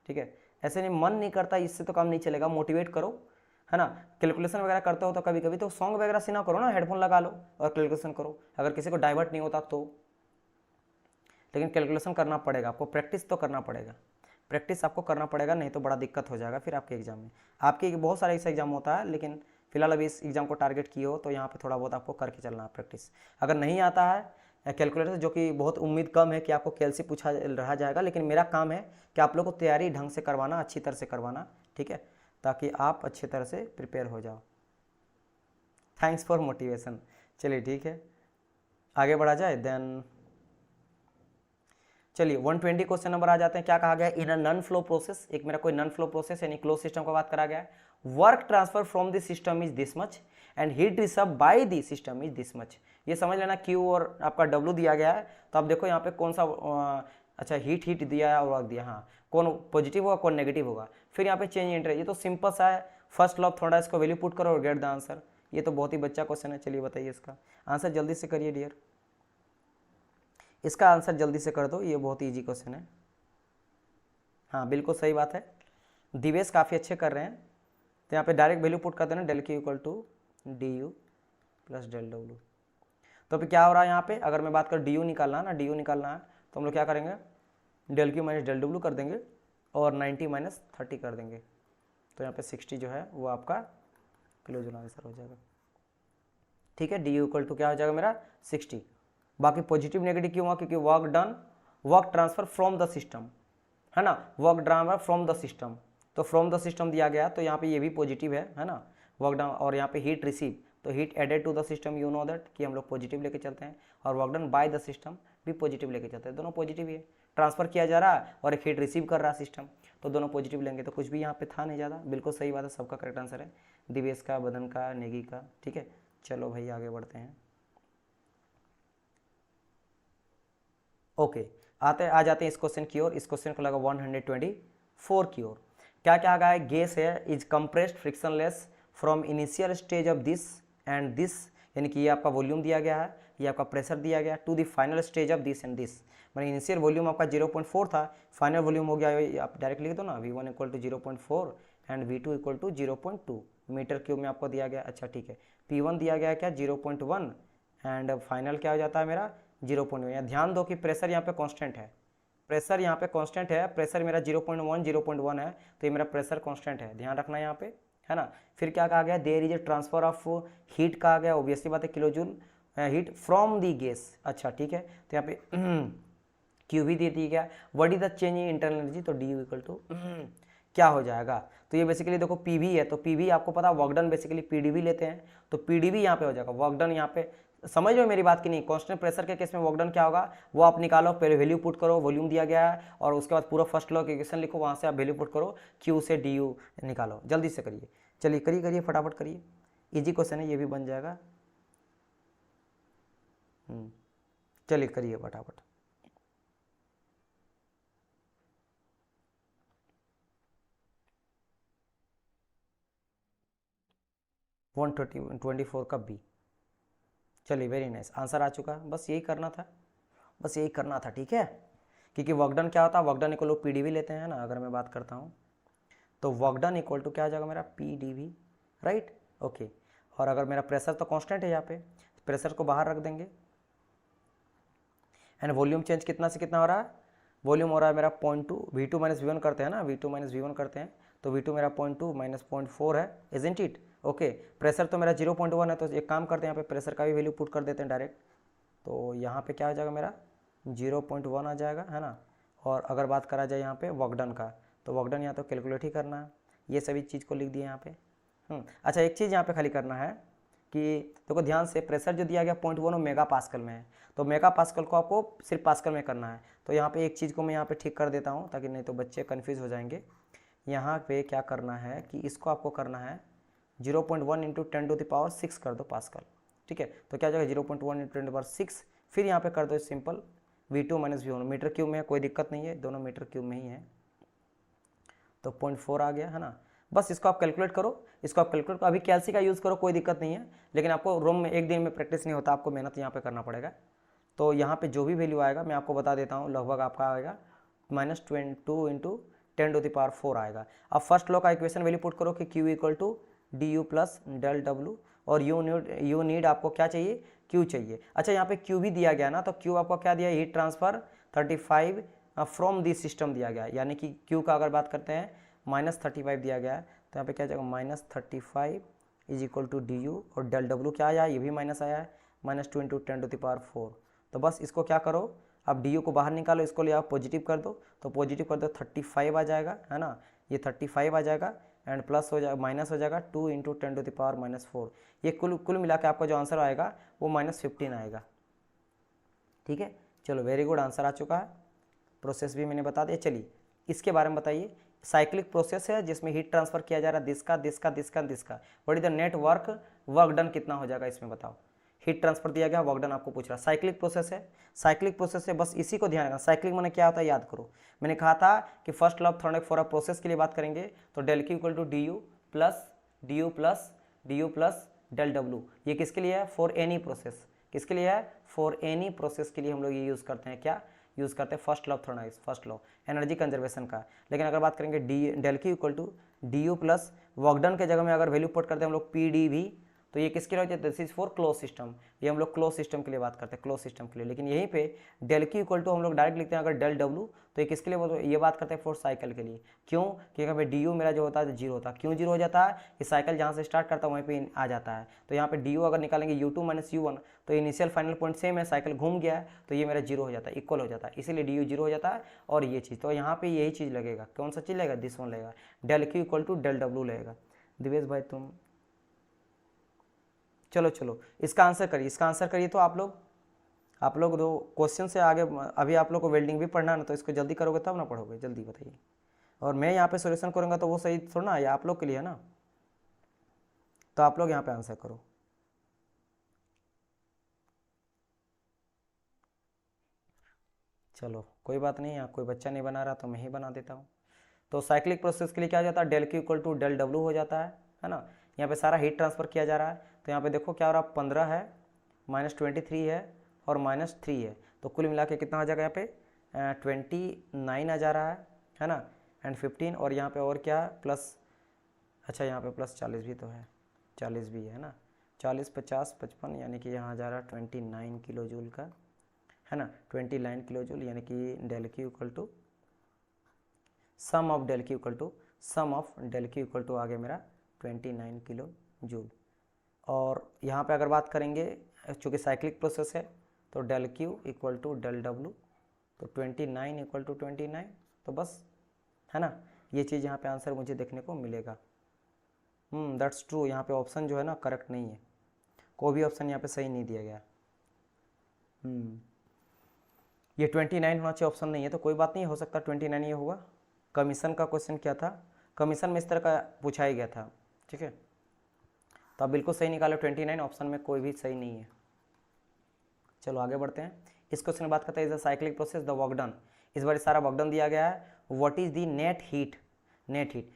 ठीक है। ऐसे नहीं, मन नहीं करता, इससे तो काम नहीं चलेगा, मोटिवेट करो है ना। कैलकुलेशन वगैरह करते हो तो कभी कभी तो सॉन्ग वगैरह सुना करो ना, हेडफोन लगा लो और कैलकुलेशन करो, अगर किसी को डाइवर्ट नहीं होता तो। लेकिन कैलकुलेशन करना पड़ेगा आपको, प्रैक्टिस तो करना पड़ेगा, प्रैक्टिस आपको करना पड़ेगा, नहीं तो बड़ा दिक्कत हो जाएगा फिर आपके एग्जाम में। आपके बहुत सारे ऐसे एग्जाम होता है, लेकिन फिलहाल अभी इस एग्जाम को टारगेट किए हो तो यहाँ पे थोड़ा बहुत आपको करके चलना है प्रैक्टिस। अगर नहीं आता है कैलकुलेटर, जो कि बहुत उम्मीद कम है कि आपको KLC पूछा रहा जाएगा, लेकिन मेरा काम है कि आप लोग को तैयारी ढंग से करवाना, अच्छी तरह से करवाना, ठीक है, ताकि आप अच्छी तरह से प्रिपेयर हो जाओ। Thanks for motivation. चलिए ठीक है, आगे बढ़ा जाए। देन चलिए 120 क्वेश्चन नंबर आ जाते हैं। क्या कहा गया? इन अ नॉन फ्लो प्रोसेस, एक मेरा कोई नॉन फ्लो प्रोसेस यानी क्लोज सिस्टम का बात करा गया है। Work transfer from this system is this much and heat receive by the system is this much. ये समझ लेना, क्यू और आपका डब्ल्यू दिया गया है। तो आप देखो यहाँ पे कौन सा अच्छा हीट दिया है और वर्क दिया, हाँ कौन पॉजिटिव होगा कौन नेगेटिव होगा। फिर यहाँ पे चेंज इंटरेस्ट, ये तो सिंपल सा है, फर्स्ट लॉ थोड़ा इसको वैल्यू पुट करो और गेट द आंसर। ये तो बहुत ही बच्चा क्वेश्चन है। चलिए बताइए इसका आंसर जल्दी से करिए डियर, इसका आंसर जल्दी से कर दो, ये बहुत ईजी क्वेश्चन है। हाँ बिल्कुल सही बात है, दिवेश काफ़ी अच्छे कर रहे हैं। तो यहाँ पे डायरेक्ट वैल्यू पुट कर देना, del Q equal to D U plus del W. तो अभी क्या हो रहा है यहाँ पे, अगर मैं बात करूँ डी यू निकालना है ना, डी यू निकालना है तो हम लोग क्या करेंगे, del Q minus del W कर देंगे और 90 माइनस 30 कर देंगे। तो यहाँ पे 60 जो है वो आपका किलो जूल आंसर हो जाएगा। ठीक है, डी यू इक्वल टू क्या हो जाएगा मेरा 60। बाकी पॉजिटिव नेगेटिव क्यों हुआ, क्योंकि work done, work transfer from the system है ना, work transfer from the system. तो फ्रॉम द सिस्टम दिया गया तो यहाँ पे ये भी पॉजिटिव है ना, वर्क डन। और यहाँ पे हीट रिसीव, तो heat added to the system, you know that कि हम लोग पॉजिटिव लेके चलते हैं। और work done by the system भी पॉजिटिव लेके चलते हैं, दोनों पॉजिटिव ही है। ट्रांसफर किया जा रहा है और एक हीट रिसीव कर रहा है सिस्टम, तो दोनों पॉजिटिव लेंगे। तो कुछ भी यहाँ पे था नहीं ज़्यादा, बिल्कुल सही बात है, सबका करेक्ट आंसर है, दिवेश का, बदन का, नेगी का। ठीक है, चलो भाई आगे बढ़ते हैं। ओके आ जाते हैं इस क्वेश्चन की ओर। इस क्वेश्चन को लगा 124 की ओर। क्या क्या आ गया है, गैस है is compressed frictionless from initial stage of this and this, यानी कि ये आपका वॉल्यूम दिया गया है, ये आपका प्रेशर दिया गया to the final stage of this and this. मतलब इनिशियल वॉल्यूम आपका 0.4 था, फाइनल वॉल्यूम हो गया, आप डायरेक्ट लिख दो ना, V1 equal to 0.4 and V2 equal to 0.2 metre cube में आपको दिया गया। अच्छा ठीक है, P1 दिया गया क्या 0.1 एंड फाइनल क्या हो जाता है मेरा 0.1। यहाँ ध्यान दो कि प्रेशर यहाँ पे कांस्टेंट है, प्रेशर यहाँ पे कांस्टेंट है, प्रेशर मेरा 0.1 है, तो ये मेरा प्रेशर कांस्टेंट है, ध्यान रखना यहाँ पे है ना। फिर क्या कहा गया, there is a transfer of heat कहा गया, ऑब्वियसली बात है kilo joule heat from the gas. अच्छा ठीक है, तो यहाँ पे क्यू भी दे दी गया, what is the change in internal energy, तो डी यू इक्वल टू क्या हो जाएगा। तो ये बेसिकली देखो पीवी है, तो पीवी आपको पता वर्क डन बेसिकली पीडीवी लेते हैं, तो पीडीवी यहाँ पे हो जाएगा, वर्क डन यहाँ पे। समझ लो मेरी बात की नहीं, कांस्टेंट प्रेशर के केस में वर्क डन क्या होगा वो आप निकालो, पहले वैल्यू पुट करो, वॉल्यूम दिया गया है, और उसके बाद पूरा फर्स्ट लॉ इक्वेशन लिखो, वहाँ से आप वैल्यू पुट करो, क्यू से डी यू निकालो, जल्दी से करिए। चलिए करिए फटाफट करिए, इजी क्वेश्चन है, ये भी बन जाएगा। चलिए करिए फटाफट। वन 24 का बी। चलिए वेरी नाइस, आंसर आ चुका, बस यही करना था, बस यही करना था। ठीक है, क्योंकि वर्क डन क्या होता है, work done equal to PDV लेते हैं ना, अगर मैं बात करता हूँ तो वर्क डन इक्वल टू क्या आ जाएगा मेरा पीडीवी, राइट। ओके, और अगर मेरा प्रेशर तो कांस्टेंट है, यहाँ पे प्रेशर को बाहर रख देंगे, एंड वॉल्यूम चेंज कितना से कितना हो रहा है, वॉल्यूम हो रहा है मेरा 0.2, V2 माइनस V1 करते हैं ना, V2 माइनस V1 करते हैं, तो V2 मेरा 0.2 माइनस 0.4 है, इजंट इट। ओके, प्रेशर तो मेरा 0.1 है, तो एक काम करते हैं यहाँ पे प्रेशर का भी वैल्यू पुट कर देते हैं डायरेक्ट, तो यहाँ पे क्या आ जाएगा मेरा 0.1 आ जाएगा है ना। और अगर बात करा जाए यहाँ पे वर्क डन का, तो वर्क डन यहाँ तो कैलकुलेट ही करना है, ये सभी चीज़ को लिख दिए यहाँ पे। अच्छा एक चीज़ यहाँ पे खाली करना है कि देखो ध्यान से, प्रेशर जो दिया गया 0.1 वो मेगा पास्कल में है, तो मेगा पास्कल को आपको सिर्फ पास्कल में करना है। तो यहाँ पे एक चीज़ को मैं यहाँ पे ठीक कर देता हूँ, ताकि नहीं तो बच्चे कन्फ्यूज़ हो जाएंगे। यहाँ पे क्या करना है कि इसको आपको करना है 0.1 इंटू 10⁻⁶ कर दो पास्कल। ठीक है, तो क्या जाएगा 0.1 इंटू 10⁻⁶, फिर यहाँ पे कर दो simple V2 minus V1, metre cube में है, कोई दिक्कत नहीं है, दोनों मीटर क्यूब में ही है, तो 0.4 आ गया है ना। बस इसको आप कैलकुलेट करो, इसको आप कैलकुलेट करो, अभी कैलसी का यूज़ करो, कोई दिक्कत नहीं है, लेकिन आपको रूम में एक दिन में प्रैक्टिस नहीं होता, आपको मेहनत यहाँ पे करना पड़ेगा। तो यहाँ पे जो भी वैल्यू आएगा मैं आपको बता देता हूँ, लगभग आपका आएगा -22 इंटू 10⁴ आएगा। अब फर्स्ट लॉ का इक्वेशन वैल्यू पुट करो कि Q equal to D U plus del W, और यू नीड आपको क्या चाहिए, Q चाहिए। अच्छा यहाँ पे Q भी दिया गया ना, तो Q आपको क्या दिया, heat transfer 35 from this system दिया गया, यानी कि Q का अगर बात करते हैं -35 दिया गया है, तो यहाँ पे क्या जाएगा -35 is equal to D U, और डेल डब्ल्यू क्या आया, ये भी माइनस आया है, -2 इंटू 10⁴। तो बस इसको क्या करो, अब डी यू को बाहर निकालो, इसको ले आप पॉजिटिव कर दो, तो पॉजिटिव कर दो 35 आ जाएगा है ना, ये 35 आ जाएगा, एंड प्लस हो जाएगा, माइनस हो जाएगा 2 इंटू 10⁻⁻4। ये कुल मिला के आपका जो आंसर आएगा वो -15 आएगा। ठीक है, चलो वेरी गुड, आंसर आ चुका है। प्रोसेस भी मैंने बता दिया। चलिए इसके बारे में बताइए। साइक्लिक प्रोसेस है जिसमें हीट ट्रांसफर किया जा रहा है दिसका दिसका दिसका दिसका। What is the net work done कितना हो जाएगा इसमें बताओ। हीट ट्रांसफर दिया गया, वर्क डन आपको पूछ रहा है। साइक्लिक प्रोसेस है, साइक्लिक प्रोसेस है, बस इसी को ध्यान रखना। साइक्लिक मैंने क्या होता है याद करो। मैंने कहा था कि first law of thermodynamics for a process के लिए बात करेंगे तो del Q equal to D U plus del W. ये किसके लिए है? For any process. किसके लिए है? फॉर एनी प्रोसेस के लिए हम लोग ये यूज़ करते हैं। क्या यूज़ करते हैं? First law of thermodynamics, first law energy conservation का। लेकिन अगर बात करेंगे del Q equal to D U plus work done के जगह में अगर वैल्यू पुट करते हैं हम लोग पी डी वी, तो ये किसके लिए होता है? This is for close system. ये हम लोग क्लोज सिस्टम के लिए बात करते हैं, क्लोज सिस्टम के लिए। लेकिन यहीं पे डेल क्यू इक्वल टू हम लोग डायरेक्ट लिखते हैं अगर डेल डब्ल्यू, तो ये किसके लिए? ये बात करते हैं फॉर साइकिल के लिए। क्यों? क्योंकि भाई डी यू मेरा जो होता है जीरो होता है। क्यों जीरो हो जाता है? ये साइकिल जहाँ से स्टार्ट करता है वहीं पे आ जाता है। तो यहाँ पे डी यू अगर निकालेंगे u2 - u1, तो इनिशियल फाइनल पॉइंट सेम है, साइकिल घूम गया है, तो ये मेरा जीरो हो जाता है, इक्वल हो जाता है, इसीलिए डी यू जीरो हो जाता है। और ये चीज़, तो यहाँ पे यही चीज़ लगेगा। कौन सा चीज़ लगेगा? दिस वन लगेगा, del Q equal to del W लगेगा। दिवेश भाई तुम चलो इसका आंसर करिए, इसका आंसर करिए। तो आप लोग दो क्वेश्चन से आगे, अभी आप लोग को वेल्डिंग भी पढ़ना है ना, तो इसको जल्दी करोगे तब ना पढ़ोगे, जल्दी बताइए। और मैं यहाँ पे सॉल्यूशन करूँगा तो वो सही थोड़ा ना, ये आप लोग के लिए है ना, तो आप लोग यहाँ पे आंसर करो। चलो कोई बात नहीं, यहाँ कोई बच्चा नहीं बना रहा तो मैं ही बना देता हूँ। तो साइक्लिक प्रोसेस के लिए क्या हो जाता है? Del Q equal to del W हो जाता है ना। यहाँ पे सारा हीट ट्रांसफर किया जा रहा है, तो यहाँ पे देखो क्या हो रहा है, 15 है, -23 है और -3 है, तो कुल मिला के कितना हो जाएगा यहाँ पे? 29 आ जा रहा है ना, एंड 15, और यहाँ पे और क्या प्लस, अच्छा यहाँ पे प्लस 40 भी तो है, 40 भी है ना, 40 50 55, यानी कि यहाँ जा रहा है 29 किलो जूल का, है ना, 29 किलो जूल, यानी कि del Q equal to sum of del Q equal to आ गया मेरा 29 किलो जूल। और यहाँ पे अगर बात करेंगे, चूँकि साइक्लिक प्रोसेस है, तो del Q equal to del W, तो 29 इक्वल टू 29, तो बस, है ना, ये चीज़ यहाँ पे आंसर मुझे देखने को मिलेगा। दैट्स ट्रू, यहाँ पे ऑप्शन जो है ना करेक्ट नहीं है, कोई भी ऑप्शन यहाँ पे सही नहीं दिया गया। ये 29 होना चाहिए, ऑप्शन नहीं है, तो कोई बात नहीं, हो सकता 29 ये होगा। कमीशन का क्वेश्चन क्या था? कमीशन में इस तरह का पूछा ही गया था, ठीक है, तो आप बिल्कुल सही निकालो, 29 ऑप्शन में कोई भी सही नहीं है। चलो आगे बढ़ते हैं। इस क्वेश्चन में बात करते हैं is the cyclic process the work done. इस बार सारा वर्क डन दिया गया है। What is the net heat?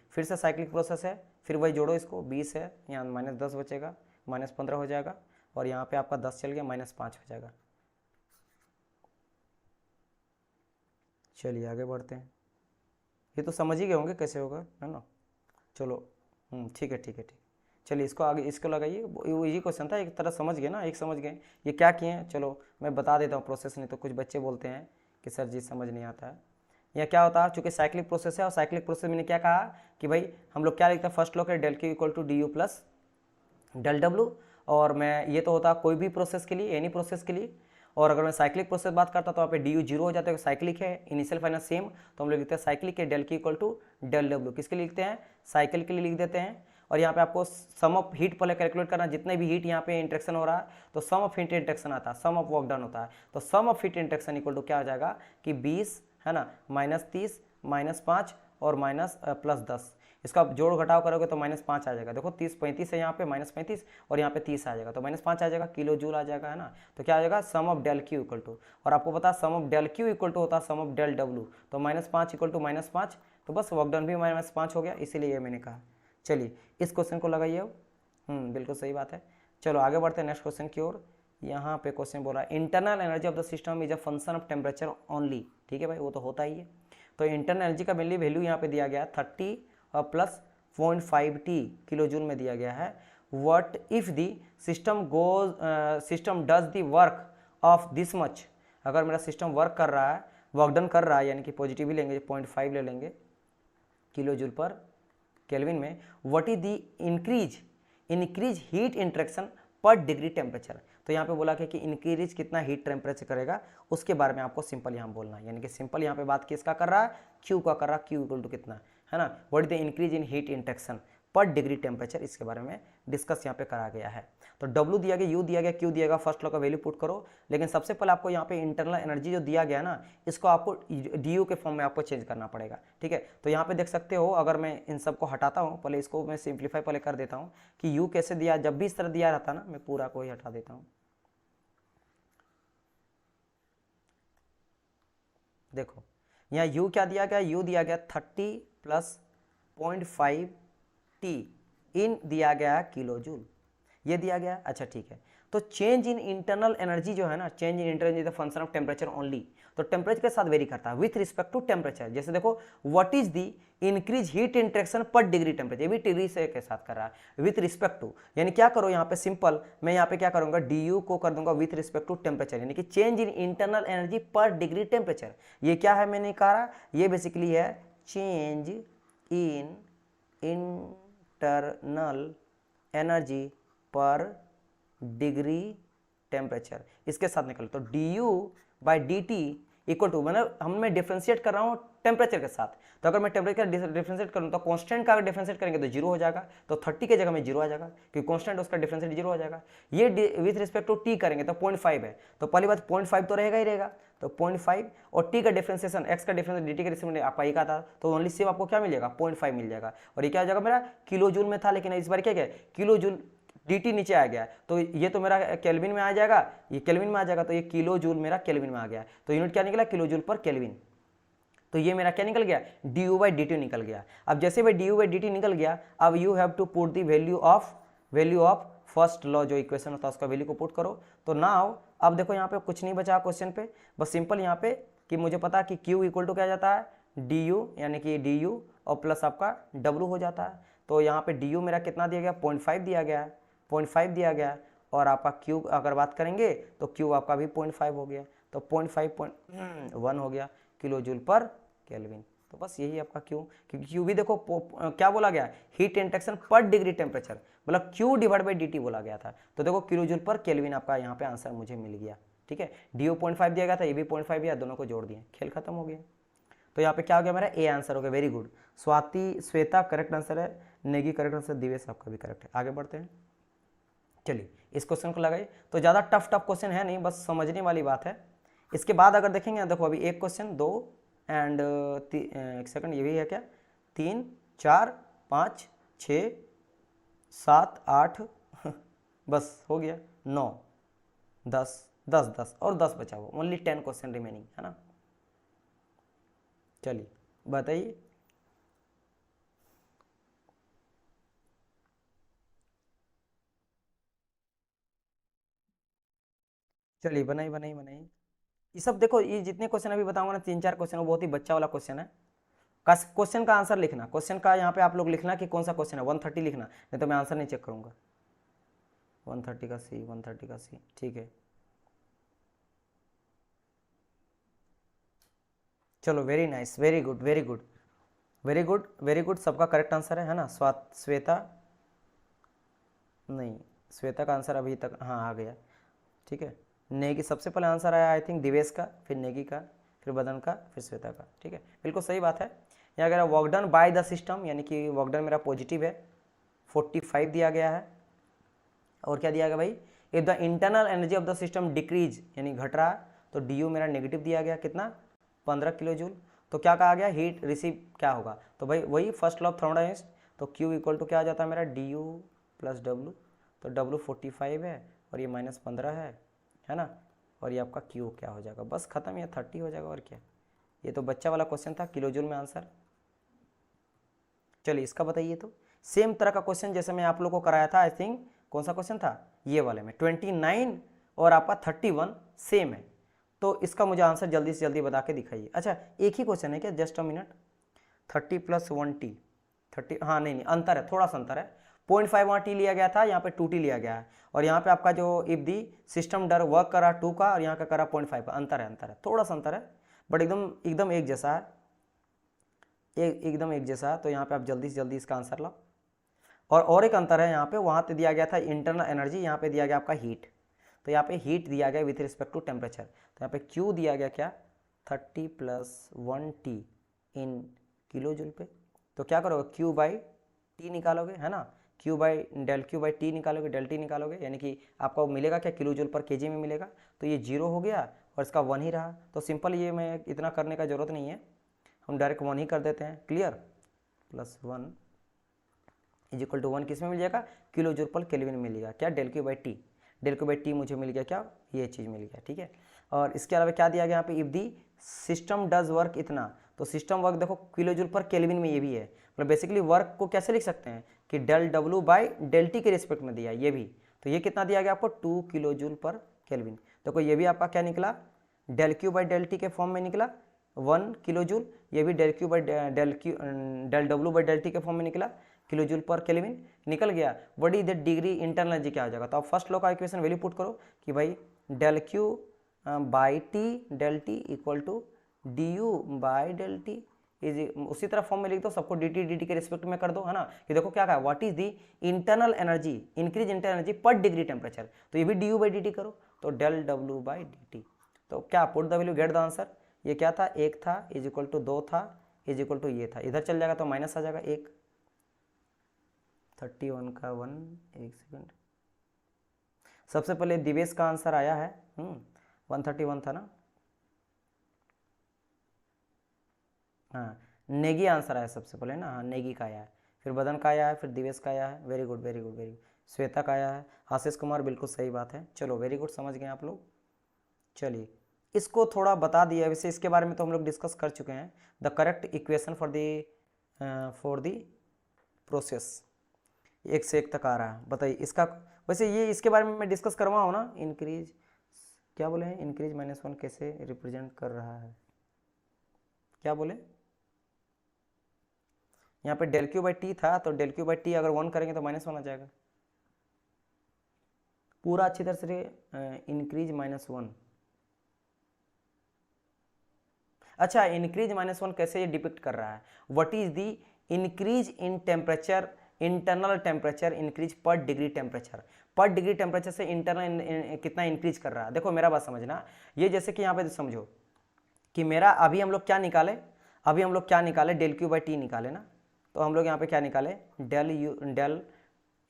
फिर से साइक्लिक प्रोसेस है, फिर वही जोड़ो, इसको 20 है, यहाँ -10 बचेगा, -15 हो जाएगा, और यहाँ पे आपका 10 चल गया, -5 हो जाएगा। चलिए आगे बढ़ते हैं। ये तो समझ ही गए होंगे कैसे होगा, है ना। चलो ठीक है। चलिए इसको आगे, इसको लगाइए, इजी क्वेश्चन था, एक तरह समझ गए ना, एक समझ गए ये क्या किए हैं। चलो मैं बता देता हूँ प्रोसेस, नहीं तो कुछ बच्चे बोलते हैं कि सर जी समझ नहीं आता है। यह क्या होता है? चूँकि साइक्लिक प्रोसेस है, और साइक्लिक प्रोसेस मैंने क्या कहा कि भाई हम लोग क्या लिखते हैं? फर्स्ट लॉ के del Q equal to D U plus del W, और मैं ये तो होता है कोई भी प्रोसेस के लिए, एनी प्रोसेस के लिए। और अगर मैं साइक्लिक प्रोसेस बात करता तो यहाँ पे डी यू जीरो हो जाता है, साइक्लिक है, इनिशियल फाइनल सेम, तो हम लोग लिखते हैं साइक्लिक के del Q equal to del W. किसके लिए लिखते हैं? साइकिल के लिए लिख देते हैं। और यहाँ पे आपको सम ऑफ हीट पहले कैलकुलेट करना, जितने भी हीट यहाँ पे इंट्रैक्शन हो रहा है, तो सम ऑफ हीट इंट्रैक्शन आता है, सम ऑफ वर्क डन होता है, तो sum of heat interaction equal to क्या हो जाएगा कि 20, है ना, -30 -5 और +10, इसका आप जोड़ घटाव करोगे तो -5 आ जाएगा। देखो 30 35 है यहाँ पे, -35, और यहाँ पे 30 आ जाएगा, तो -5 आ जाएगा, किलो जूल आ जाएगा, है ना। तो क्या आ जाएगा? Sum of del Q equal to, और आपको पता है sum of del Q equal to होता है सम ऑफ डेल डब्ल्यू, तो -5 इक्वल टू -5, तो बस वर्क डन भी -5 हो गया, इसीलिए ये मैंने कहा। चलिए इस क्वेश्चन को लगाइए अब। बिल्कुल सही बात है। चलो आगे बढ़ते हैं नेक्स्ट क्वेश्चन की ओर। यहाँ पे क्वेश्चन बोला internal energy of the system is a function of temperature only. ठीक है भाई, वो तो होता ही है। तो इंटरनल एनर्जी का मेनली वैल्यू यहाँ पे दिया गया है 30 और प्लस 0.5T किलो जूल में दिया गया है। What if the system does the work of this much. अगर मेरा सिस्टम वर्क कर रहा है, वर्क डन कर रहा है, यानी कि पॉजिटिव ही लेंगे, 0.5 ले लेंगे किलो जूल पर केल्विन में। What is the increase heat interaction पर डिग्री टेम्परेचर। तो यहाँ पे बोला कि इंक्रीज कितना हीट टेम्परेचर करेगा, उसके बारे में आपको सिंपल यहाँ बोलना है, यानी कि सिंपल यहाँ पे बात किसका कर रहा है? क्यू का कर रहा है। क्यू इक्वल टू कितना? है ना, what is the increase in heat interaction per degree temperature, इसके बारे में डिस्कस यहाँ पे करा गया है। तो W दिया गया, U दिया गया, Q दिया गया, फर्स्ट लॉ का वैल्यू पुट करो। लेकिन सबसे पहले आपको यहाँ पे इंटरनल एनर्जी जो दिया गया ना, इसको आपको DU के फॉर्म में आपको चेंज करना पड़ेगा, ठीक है। तो यहाँ पे देख सकते हो, अगर मैं इन सबको हटाता हूँ, पहले इसको मैं सिंप्लीफाई पहले कर देता हूँ कि U कैसे दिया, जब भी इस तरह दिया रहता ना, मैं पूरा को ही हटा देता हूँ। देखो यहाँ U क्या दिया गया, U दिया गया 30 प्लस 0.5 T इन दिया गया किलो जूल, ये दिया गया। अच्छा ठीक है, तो चेंज इन इंटरनल एनर्जी जो है ना, change in internal is the function of temperature only, तो टेम्परेचर के साथ वेरी करता है विथ रिस्पेक्ट टू टेम्परेचर। जैसे देखो what is the increase heat interaction per degree temperature, ये भी डिग्री से के साथ कर रहा है विथ रिस्पेक्ट टू, यानी क्या करो यहाँ पे सिंपल, मैं यहाँ पे क्या करूंगा, DU को कर दूंगा विथ रिस्पेक्ट टू टेम्परेचर, यानी कि चेंज इन इंटरनल एनर्जी पर डिग्री टेम्परेचर। ये क्या है मैंने कहा, ये बेसिकली है चेंज इन इंटरनल एनर्जी पर डिग्री टेम्परेचर, इसके साथ निकलो तो du by dt equal to, मैंने हमने डिफ्रेंशिएट कर रहा हूँ टेम्परेचर के साथ, तो अगर मैं टेम्परेचर डिफ्रेंशिएट करूँ तो कांस्टेंट का अगर डिफ्रेंशिएट करेंगे तो जीरो हो जाएगा, तो 30 के जगह में जीरो आ जाएगा क्योंकि कांस्टेंट उसका डिफ्रेंशिएट जीरो हो जाएगा। ये विथ रिस्पेक्ट टू t करेंगे तो 0.5 है, तो पहली बात 0.5 तो रहेगा ही रहेगा, तो 0.5 और t का डिफ्रेंशिएशन, x का डिफ्रेंशिएशन dt का डिफ्रेंशिएशन आपका एक आता, तो ओनली सेम आपको क्या मिलेगा 0.5 मिल जाएगा। और ये क्या हो जाएगा मेरा किलो जूल में था, लेकिन इस बार क्या क्या किलो जूल dt नीचे आ गया, तो ये तो मेरा केल्विन में आ जाएगा, ये केल्विन में आ जाएगा, तो ये किलो जूल मेरा केल्विन में आ गया, तो यूनिट क्या निकला किलो जूल पर केल्विन। तो ये मेरा क्या निकल गया, du बाई dt निकल गया। अब जैसे भाई du बाई dt निकल गया, अब you have to put the value of first law जो इक्वेशन होता है उसका वैल्यू को पुट करो। तो नाउ अब देखो यहाँ पे कुछ नहीं बचा क्वेश्चन पे, बस सिंपल यहाँ पे कि मुझे पता है कि q इक्वल टू क्या जाता है du, यानी कि du और प्लस आपका w हो जाता है। तो यहाँ पे du मेरा कितना दिया गया 0.5 दिया गया है, 0.5 दिया गया, और आपका q अगर बात करेंगे तो q आपका भी 0.5 हो गया, तो 0.5.1 हो गया किलो जूल पर केल्विन। तो बस यही आपका q, क्योंकि q भी देखो क्या बोला गया, heat interaction per degree temperature, मतलब q डिवाइड बाई dt बोला गया था, तो देखो किलो जूल पर केल्विन आपका यहाँ पे आंसर मुझे मिल गया, ठीक है। du 0.5 दिया गया था, ये भी 0.5 दिया, दोनों को जोड़ दिए, खेल खत्म हो गया। तो यहाँ पे क्या हो गया मेरा ए आंसर हो गया, very good. Swati Shweta correct answer है, नेगी करेक्ट आंसर, दिवेश आपका भी करेक्ट है। आगे बढ़ते हैं, चलिए इस क्वेश्चन को लगाइए। तो ज़्यादा टफ क्वेश्चन है नहीं, बस समझने वाली बात है। इसके बाद अगर देखेंगे, देखो अभी एक क्वेश्चन, 2 एंड एक सेकंड, ये भी है क्या, 3 4 5 6 7 8 बस हो गया 9 10 10 10 और 10 बचा हुआ, ओनली 10 क्वेश्चन रिमेनिंग है ना। चलिए बताइए, चलिए बनाइए बनाइए बनाइए। ये सब देखो, ये जितने क्वेश्चन अभी बताऊंगा ना, 3 4 क्वेश्चन, वो बहुत ही बच्चा वाला क्वेश्चन है। क्वेश्चन का आंसर लिखना, क्वेश्चन का यहाँ पे आप लोग लिखना कि कौन सा क्वेश्चन है, 130 लिखना, नहीं तो मैं आंसर नहीं चेक करूंगा। 130 का सी, 130 का सी, ठीक है। चलो very nice, very good very good very good very good, सबका करेक्ट आंसर है ना। श्वेता नहीं, श्वेता का आंसर अभी तक हाँ आ गया, ठीक है। नेगी सबसे पहले आंसर आया आई थिंक दिवेश का, फिर नेगी का, फिर बदन का, फिर श्वेता का, ठीक है, बिल्कुल सही बात है। यहाँ अगर work done by the system, यानी कि वर्क डन मेरा पॉजिटिव है, 45 दिया गया है। और क्या दिया गया भाई, if the internal energy of the system decrease, यानी घट रहा, तो du मेरा नेगेटिव दिया गया, कितना 15 किलो जूल। तो क्या कहा गया, हीट रिसीव क्या होगा, तो भाई वही फर्स्ट लॉ ऑफ थर्मोडायनेमिक्स, तो q इक्वल टू क्या आ जाता है मेरा du प्लस w, तो w 45 है और ये -15 है ना, और ये आपका q क्या हो जाएगा, बस खत्म, ये 30 हो जाएगा। और क्या, ये तो बच्चा वाला क्वेश्चन था, किलो जूल में आंसर। चलिए इसका बताइए, तो सेम तरह का क्वेश्चन जैसे मैं आप लोग को कराया था, आई थिंक कौन सा क्वेश्चन था, ये वाले में 29 और आपका 31 सेम है, तो इसका मुझे आंसर जल्दी से जल्दी बता के दिखाइए। अच्छा एक ही क्वेश्चन है क्या, जस्ट अ मिनट, 30 + 1t 30, हाँ नहीं अंतर है, थोड़ा सा अंतर है, 0.5 वहाँ t लिया गया था, यहाँ पे 2t लिया गया है, और यहाँ पे आपका जो इफ दी सिस्टम डर वर्क करा 2 का, और यहाँ का करा 0.5 का, अंतर है, थोड़ा सा अंतर है, बट एकदम एक जैसा है, एकदम एक जैसा है। तो यहाँ पे आप जल्दी से जल्दी इसका आंसर लाओ। और एक अंतर है, यहाँ पे वहाँ पे दिया गया था इंटरनल एनर्जी, यहाँ पे दिया गया आपका हीट, तो यहाँ पे हीट दिया गया विथ रिस्पेक्ट टू टेम्परेचर, तो यहाँ पे Q दिया गया क्या 30 + 1t इन किलो जूल पे, तो क्या करोगे, क्यू बाई टी निकालोगे, है ना, क्यू बाई टी निकालोगे, डेल टी निकालोगे, यानी कि आपको मिलेगा क्या, किलो जूल पर केजी में मिलेगा। तो ये 0 हो गया और इसका 1 ही रहा। तो सिंपल, ये मैं इतना करने का जरूरत नहीं है, हम डायरेक्ट 1 ही कर देते हैं, clear. Plus 1 is equal to 1 किस में मिल जाएगा, किलो जूल पर केल्विन में मिलेगा, क्या, del Q by T. Del Q by T मुझे मिल गया, क्या, ये चीज़ मिल गया, ठीक है। और इसके अलावा क्या दिया गया यहाँ पे, if the system does work इतना, तो सिस्टम वर्क देखो किलो जूल पर केल्विन में ये भी है, मतलब बेसिकली वर्क को कैसे लिख सकते हैं कि del W by del T के रिस्पेक्ट में दिया है ये भी। तो ये कितना दिया गया आपको, 2 किलो जूल पर केल्विन। देखो ये भी आपका क्या निकला, del Q by del T के फॉर्म में निकला 1 किलो जूल, ये भी del W by del T के फॉर्म में निकला किलो जूल पर केल्विन निकल गया। What is the degree internal energy क्या हो जाएगा, तो आप फर्स्ट लॉ का इक्वेशन वैल्यू पुट करो कि भाई del Q by T del T equal to D U by del T is, उसी तरह फॉर्म में लिख दो, सबको डी टी के रिस्पेक्ट में कर दो, है ना, कि देखो क्या कहा, what is the internal energy, increase internal energy पर डिग्री टेम्परेचर, तो ये भी D U by D T करो, तो del W by D T. तो क्या put the value get the answer, ये क्या था, 1 था इज इक्वल टू 2 था इज इक्वल टू ये था, इधर चल जाएगा तो माइनस आ जाएगा 1, 31 का 1, एक सेकेंड, सबसे पहले दिवेश का आंसर आया है 131 था ना, हाँ नेगी आंसर आया सबसे पहले ना, हाँ नेगी का आया है, फिर बदन का आया है, फिर दिवेश का आया है, very good very good very good, Shweta का आया है, आशीष कुमार बिल्कुल सही बात है, चलो वेरी गुड, समझ गए आप लोग। चलिए इसको थोड़ा बता दिया, वैसे इसके बारे में तो हम लोग डिस्कस कर चुके हैं, the correct equation for the process, 1 से 1 तक आ रहा है, बताइए इसका, वैसे ये इसके बारे में मैं डिस्कस करवाऊँ ना, इंक्रीज क्या बोले हैं, इंक्रीज -1 कैसे रिप्रेजेंट कर रहा है, क्या बोले, यहाँ पे डेल क्यू बाई टी था, तो डेल क्यू बाई टी अगर 1 करेंगे तो -1 आ जाएगा, पूरा अच्छी तरह से इंक्रीज -1, अच्छा इंक्रीज -1 कैसे ये डिपिक्ट कर रहा है, what is the increase in temperature, internal temperature increase पर डिग्री टेम्परेचर, पर डिग्री टेम्परेचर से इंटरनल कितना इंक्रीज कर रहा है। देखो मेरा बात समझना, ये जैसे कि यहाँ पे समझो कि मेरा अभी हम लोग क्या निकाले, अभी हम लोग क्या निकाले, डेल क्यू बाई टी निकाले ना, तो हम लोग यहाँ पे क्या निकाले, डेल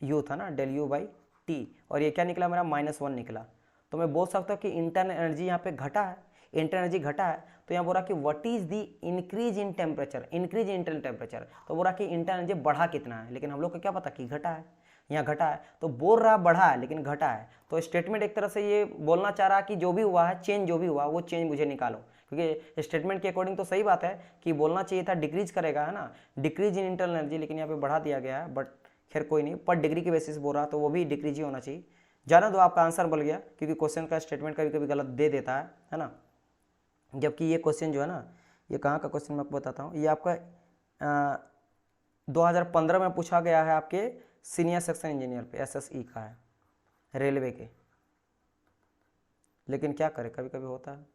यू था ना, डेल यू बाई टी, और ये क्या निकला मेरा -1 निकला, तो मैं बोल सकता हूँ कि इंटरनल एनर्जी यहाँ पे घटा है, इंटरनल एनर्जी घटा है, तो यहाँ बोला कि what is the increase in temperature, increase in internal temperature, तो बोला कि इंटरनल एनर्जी बढ़ा कितना है, लेकिन हम लोग को क्या पता कि घटा है, यहाँ घटा है, तो बोल रहा बढ़ा है लेकिन घटा है, तो स्टेटमेंट एक तरह से ये बोलना चाह रहा है कि जो भी हुआ है चेंज, जो भी हुआ वो चेंज मुझे निकालो, क्योंकि स्टेटमेंट के अकॉर्डिंग तो सही बात है कि बोलना चाहिए था डिक्रीज करेगा, है ना, डिक्रीज इन इंटरनल एनर्जी, लेकिन यहाँ पे बढ़ा दिया गया है, बट खैर कोई नहीं, पर डिग्री के बेसिस बोल रहा तो वो भी डिक्रीज ही होना चाहिए, जाना दो, आपका आंसर बोल गया, क्योंकि क्वेश्चन का स्टेटमेंट कभी कभी गलत दे देता है ना, जबकि ये क्वेश्चन जो है ना, ये कहाँ का क्वेश्चन मैं आपको बताता हूँ, ये आपका 2015 में पूछा गया है, आपके सीनियर सेक्शन इंजीनियर पे, SSE का है, रेलवे के, लेकिन क्या करें कभी कभी होता है।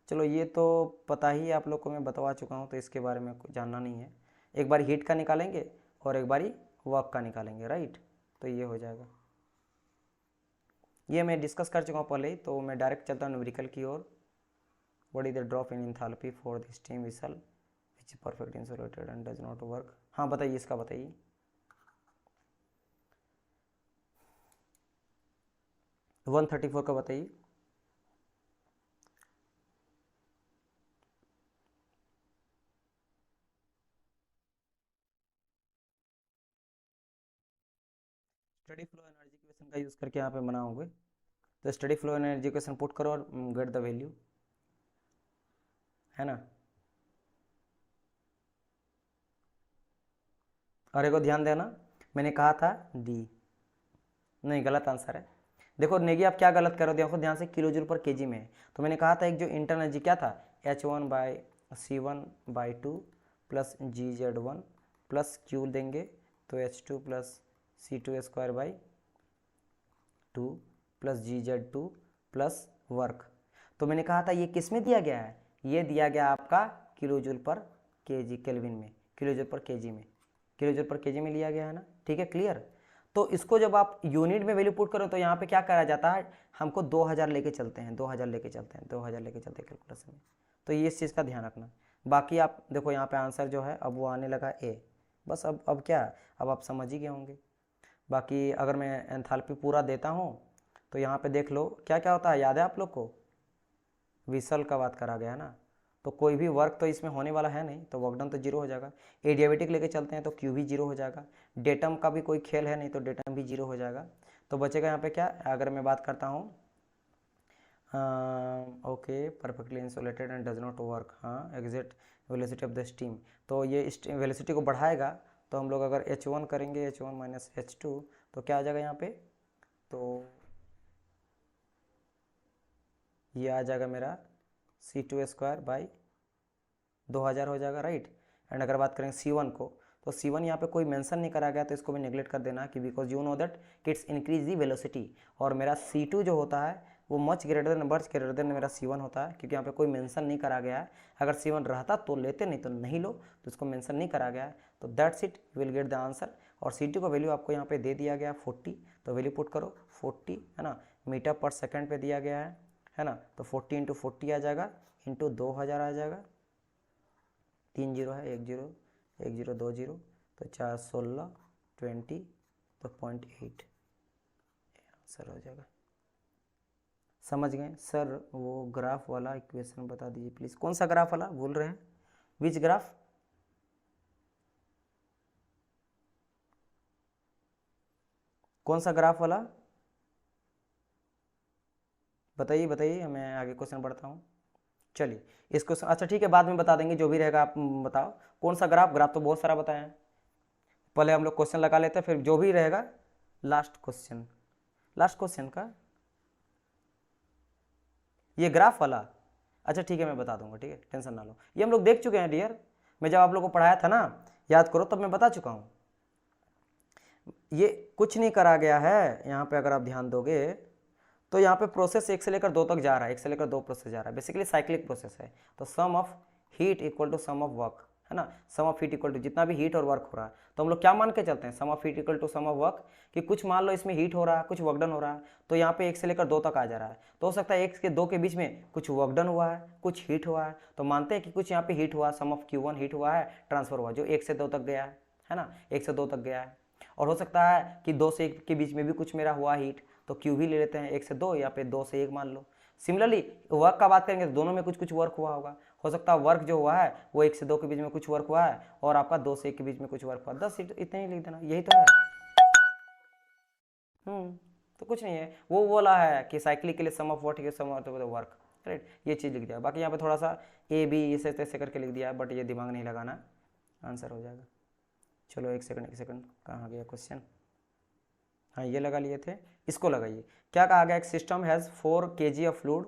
चलो ये तो पता ही आप लोग को मैं बतवा चुका हूँ, तो इसके बारे में जानना नहीं है, एक बार हीट का निकालेंगे और एक बारी वर्क का निकालेंगे, राइट, तो ये हो जाएगा, ये मैं डिस्कस कर चुका हूँ पहले ही, तो मैं डायरेक्ट चलता हूँ न्यूमेरिकल की ओर। What is the drop in enthalpy for the steam vessel which is perfect insulated and does not work, हाँ बताइए इसका बताइए, वन 134 का बताइए, स्टडी फ्लो एनर्जी इक्वेशन का यूज करके यहाँ पे बनाओगे, तो steady flow energy equation put करो और गेट द वैल्यू, है ना, और एक ध्यान देना, मैंने कहा था डी, नहीं गलत आंसर है, देखो नेगी आप क्या गलत कर रहे हो, देखो ध्यान से किलो जूल पर केजी में है, तो मैंने कहा था एक जो इंटरनल एनर्जी क्या था, H1/C1/2 plus GZ1 plus Q देंगे तो H2 plus C2² plus GZ2 plus work, तो मैंने कहा था ये किस में दिया गया है, ये दिया गया आपका किलो जूल पर केजी, केल्विन में, किलो जूल पर केजी में, किलो जूल पर केजी में लिया गया है ना, ठीक है क्लियर। तो इसको जब आप यूनिट में वैल्यू पुट करो तो यहाँ पे क्या करा जाता है, हमको 2000 लेके चलते हैं, 2000 लेके चलते हैं, 2000 लेके चलते हैं कैलकुलेशन में, तो ये इस चीज़ का ध्यान रखना। बाकी आप देखो यहाँ पे आंसर जो है अब वो आने लगा ए, बस अब क्या, अब आप समझ ही गए होंगे। बाकी अगर मैं एंथैल्पी पूरा देता हूँ तो यहाँ पे देख लो क्या क्या होता है, याद है आप लोग को, विसल का बात करा गया है ना, तो कोई भी वर्क तो इसमें होने वाला है नहीं, तो वर्क डन तो जीरो हो जाएगा। एडियाबेटिक लेके चलते हैं तो क्यू भी जीरो हो जाएगा। डेटम का भी कोई खेल है नहीं, तो डेटम भी जीरो हो जाएगा। तो बचेगा यहाँ पे क्या, अगर मैं बात करता हूँ okay, perfectly insulated and does not work, हाँ exact velocity of the steam, तो ये वेलोसिटी को बढ़ाएगा। तो हम लोग अगर H1 करेंगे, H1 माइनस H2, तो क्या आ जाएगा यहाँ पे, तो ये आ जाएगा मेरा C2² बाई 2000 हो जाएगा, राइट। एंड अगर बात करें C1 को, तो C1 यहाँ पे कोई मेंशन नहीं करा गया, तो इसको भी नेग्लेक्ट कर देना कि because you know that kits increase the velocity. और मेरा C2 जो होता है वो मच ग्रेटर देन मेरा C1 होता है, क्योंकि यहाँ पे कोई मेंशन नहीं करा गया है। अगर C1 रहता तो लेते, नहीं तो नहीं लो, तो इसको मेंशन नहीं करा गया है। तो that's it, you will gate the answer. और C2 का वैल्यू आपको यहाँ पे दे दिया गया 40, तो वैल्यू पुट करो 40, है ना, मीटर पर सेकेंड पे दिया गया है ना। तो 40 इंटू 40 आ जाएगा, इंटू 2000 आ जाएगा, 3 जीरो है, 1 जीरो 1 जीरो 2 जीरो, तो 4 16 20, तो 0.8 आंसर हो जाएगा। समझ गए सर? वो ग्राफ वाला इक्वेशन बता दीजिए प्लीज़, कौन सा ग्राफ वाला भूल रहे हैं, विच ग्राफ? कौन सा ग्राफ वाला बताइए बताइए, मैं आगे क्वेश्चन बढ़ता हूँ। चलिए इस क्वेश्चन, अच्छा ठीक है बाद में बता देंगे, जो भी रहेगा आप बताओ कौन सा ग्राफ। ग्राफ तो बहुत सारा बताया है, पहले हम लोग क्वेश्चन लगा लेते हैं, फिर जो भी रहेगा लास्ट क्वेश्चन। लास्ट क्वेश्चन का ये ग्राफ वाला, अच्छा ठीक है मैं बता दूंगा, ठीक है टेंशन ना लो, ये हम लोग देख चुके हैं डियर। मैं जब आप लोगों को पढ़ाया था ना, याद करो, तब मैं बता चुका हूँ। ये कुछ नहीं करा गया है यहाँ पे, अगर आप ध्यान दोगे तो यहाँ पे प्रोसेस 1 से लेकर 2 तक जा रहा है, 1 से लेकर 2 प्रोसेस जा रहा है, बेसिकली साइक्लिक प्रोसेस है। तो sum of heat equal to sum of work, है ना, sum of heat equal to जितना भी हीट और वर्क हो रहा है, तो हम लोग क्या मान के चलते हैं, sum of heat equal to sum of work, कि कुछ मान लो इसमें हीट हो रहा है, कुछ वर्क डन हो रहा है, तो यहाँ पे 1 से लेकर 2 तक आ जा रहा है, तो हो सकता है 1 से 2 के बीच में कुछ वर्क डन हुआ है, कुछ हीट हुआ है, तो मानते हैं कि कुछ यहाँ पे हीट हुआ, सम ऑफ Q1 हीट हुआ है, ट्रांसफर हुआ जो 1 से 2 तक गया है ना, 1 से 2 तक गया है। और हो सकता है कि 2 से 1 के बीच में भी कुछ मेरा हुआ हीट, तो क्यू भी ले लेते हैं 1 से 2, या फिर 2 से 1 मान लो। सिमिलरली वर्क का बात करेंगे तो दोनों में कुछ कुछ वर्क हुआ होगा, हो सकता है वर्क जो हुआ है वो 1 से 2 के बीच में कुछ वर्क हुआ है, और आपका 2 से 1 के बीच में कुछ वर्क हुआ, 10 इतना ही लिख देना, यही तो है। तो कुछ नहीं है, वो बोला है कि साइकिल के लिए sum of what, sum of work, right, ये चीज़ लिख दिया। बाकी यहाँ पे थोड़ा सा ए बी इसे तैसे करके लिख दिया, बट ये दिमाग नहीं लगाना, आंसर हो जाएगा। चलो एक सेकंड कहाँ गया क्वेश्चन, हाँ ये लगा लिए थे, इसको लगाइए। क्या कहा गया, एक system has 4 kg of fluid,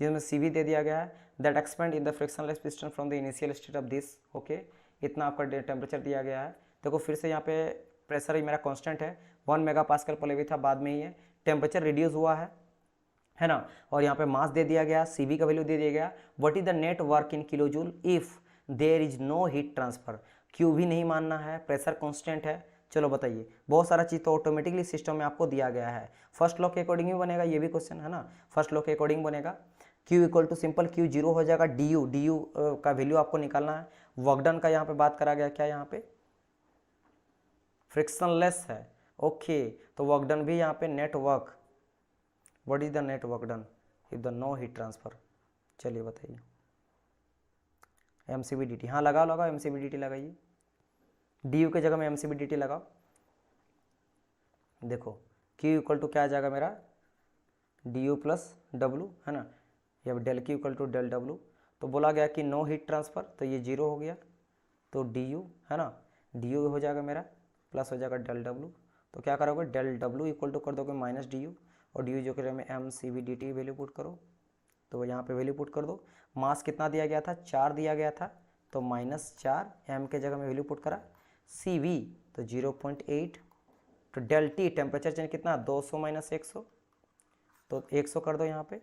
जिसमें CV दे दिया गया है, that expand in the frictionless piston from the initial state of this, okay, इतना आपका टेम्परेचर दिया गया है। देखो फिर से यहाँ पे प्रेशर ही मेरा कांस्टेंट है, 1 मेगापास्कल पहले भी था, बाद में ही है, टेम्परेचर रिड्यूस हुआ है ना, और यहाँ पे मास दे दिया गया, CV का वैल्यू दे दिया गया, what is the net work in kilojoule if there is no heat transfer, Q भी नहीं मानना है, प्रेशर कांस्टेंट है। चलो बताइए, बहुत सारा चीज़ तो ऑटोमेटिकली सिस्टम में आपको दिया गया है, फर्स्ट लॉ के अकॉर्डिंग ही बनेगा, ये भी क्वेश्चन है ना, फर्स्ट लॉ के अकॉर्डिंग बनेगा। Q equal to simple Q 0 हो जाएगा, डी यू का वैल्यू आपको निकालना है। वर्क डन का यहाँ पे बात करा गया, क्या यहाँ पे फ्रिक्शनलेस है, ओके, तो वर्क डन भी यहाँ पे net work, what is the net work done if the no heat transfer, चलिए बताइए। MCV/dt, हाँ लगाओ MCV/dt लगाइए, डी के जगह में MCV/dt लगाओ। देखो Q इक्वल टू क्या आ जाएगा मेरा, du प्लस W, है ना, या del Q equal to del W, तो बोला गया कि नो हीट ट्रांसफर, तो ये 0 हो गया, तो du, है ना, du हो जाएगा मेरा, प्लस हो जाएगा डेल W, तो क्या करोगे, डेल W इक्वल टू कर दोगे माइनस du, और du जो करें में MCV/dt वैल्यू पुट करो, तो यहाँ पे वैल्यू पुट कर दो। मास कितना दिया गया था, 4 दिया गया था, तो -4, m के जगह में वैल्यू पुट करा, CV तो 0.8, तो डेल T टेम्परेचर चेंज कितना, 200 माइनस 100, तो 100 कर दो, यहाँ पे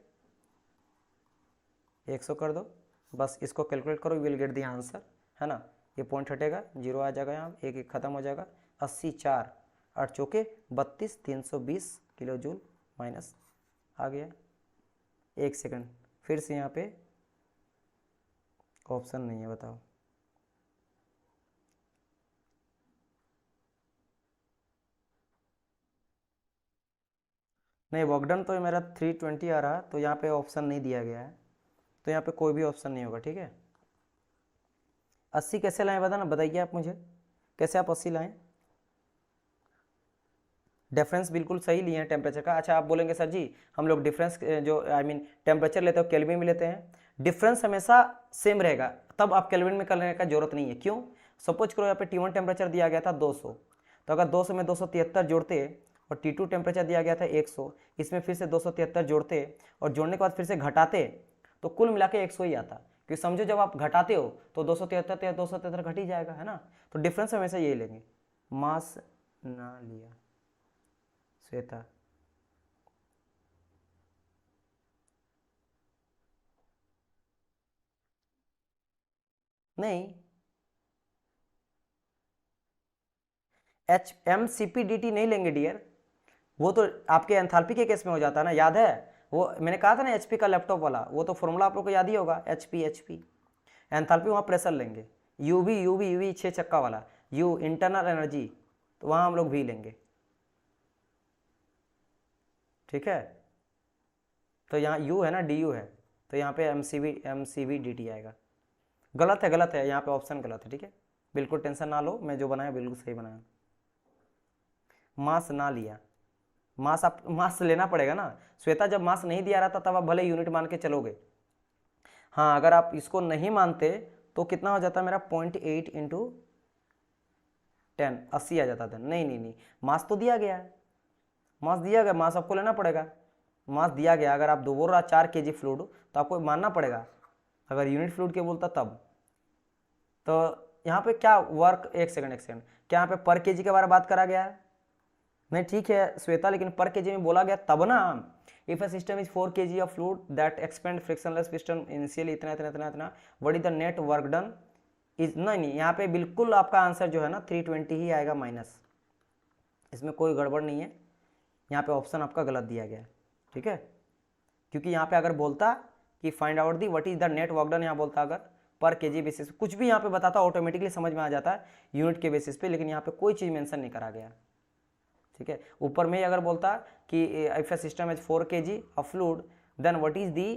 100 कर दो, बस इसको कैलकुलेट करो, you will gate the answer, है ना, ये पॉइंट हटेगा, 0 आ जाएगा, यहाँ एक एक खत्म हो जाएगा, 80 4 8 चौके 32, 320 किलो जूल माइनस आ गया। एक सेकंड, फिर से यहाँ पे ऑप्शन नहीं है, बताओ, नहीं, वर्क डन तो मेरा 320 आ रहा, तो यहाँ पे ऑप्शन नहीं दिया गया है, तो यहाँ पे कोई भी ऑप्शन नहीं होगा, ठीक है। 80 कैसे लाएं बताइए आप मुझे, कैसे आप 80 लाएं? डिफरेंस बिल्कुल सही लिए हैं टेम्परेचर का। अच्छा, आप बोलेंगे सर जी हम लोग डिफरेंस जो टेम्परेचर लेते हो केल्विन में लेते हैं, डिफरेंस हमेशा सेम रहेगा, तब आप केल्विन में करने का जरूरत नहीं है। क्यों? सपोज करो यहाँ पे T1 टेम्परेचर दिया गया था 200, तो अगर 200 में 273 जोड़ते और T2 टेम्परेचर दिया गया था 100, इसमें फिर से 273 जोड़ते और जोड़ने के बाद फिर से घटाते, तो कुल मिला के 100 ही आता। क्योंकि समझो जब आप घटाते हो तो 273 घट ही जाएगा, है ना। तो डिफरेंस हमेशा यही लेंगे। मास ना लिया श्वेता, नहीं HMCPDT नहीं लेंगे डियर, वो तो आपके एंथैल्पी के केस में हो जाता है ना, याद है वो मैंने कहा था ना HP का लैपटॉप वाला, वो तो फॉर्मूला आप लोग को याद ही होगा, HP एंथैल्पी, वहाँ प्रेशर लेंगे। UV 6 चक्का वाला, U इंटरनल एनर्जी, तो वहाँ हम लोग V लेंगे, ठीक है। तो यहाँ U है ना, DU है, तो यहाँ पे MCVDT आएगा। गलत है यहाँ पे ऑप्शन गलत है, ठीक है। बिल्कुल टेंशन ना लो, मैं जो बनाया बिल्कुल सही बनाया। मास ना लिया, मास आप मास लेना पड़ेगा ना श्वेता, जब मास नहीं दिया रहा था तब आप भले यूनिट मान के चलोगे। हाँ, अगर आप इसको नहीं मानते तो कितना हो जाता मेरा 0.8 इंटू 10, 80 आ जाता था। नहीं, मास तो दिया गया है, मास दिया गया, मास आपको लेना पड़ेगा। मास दिया गया, अगर आप दो बोल रहा 4 kg फ्लूइड तो आपको मानना पड़ेगा, अगर यूनिट फ्लूइड के बोलता तब। तो यहाँ पे क्या वर्क, एक सेकंड क्या यहाँ पे पर केजी के बारे में बात करा गया है? नहीं, ठीक है श्वेता, लेकिन पर केजी में बोला गया तब ना। If a system is 4 kg of fluid that expand frictionless piston initially इतना what is the net work done is, नहीं, यहाँ पे बिल्कुल आपका आंसर जो है ना 320 ही आएगा माइनस, इसमें कोई गड़बड़ नहीं है। यहाँ पे ऑप्शन आपका गलत दिया गया है, ठीक है। क्योंकि यहाँ पे अगर बोलता कि find out the what is the net work done, यहाँ बोलता अगर पर केजी बेसिस कुछ भी यहाँ पे बताता, ऑटोमेटिकली समझ में आ जाता है यूनिट के बेसिस पे, लेकिन यहाँ पे कोई चीज़ मेंशन नहीं करा गया, ठीक है। ऊपर में ही अगर बोलता कि if a system is 4 kg of fluid then what is the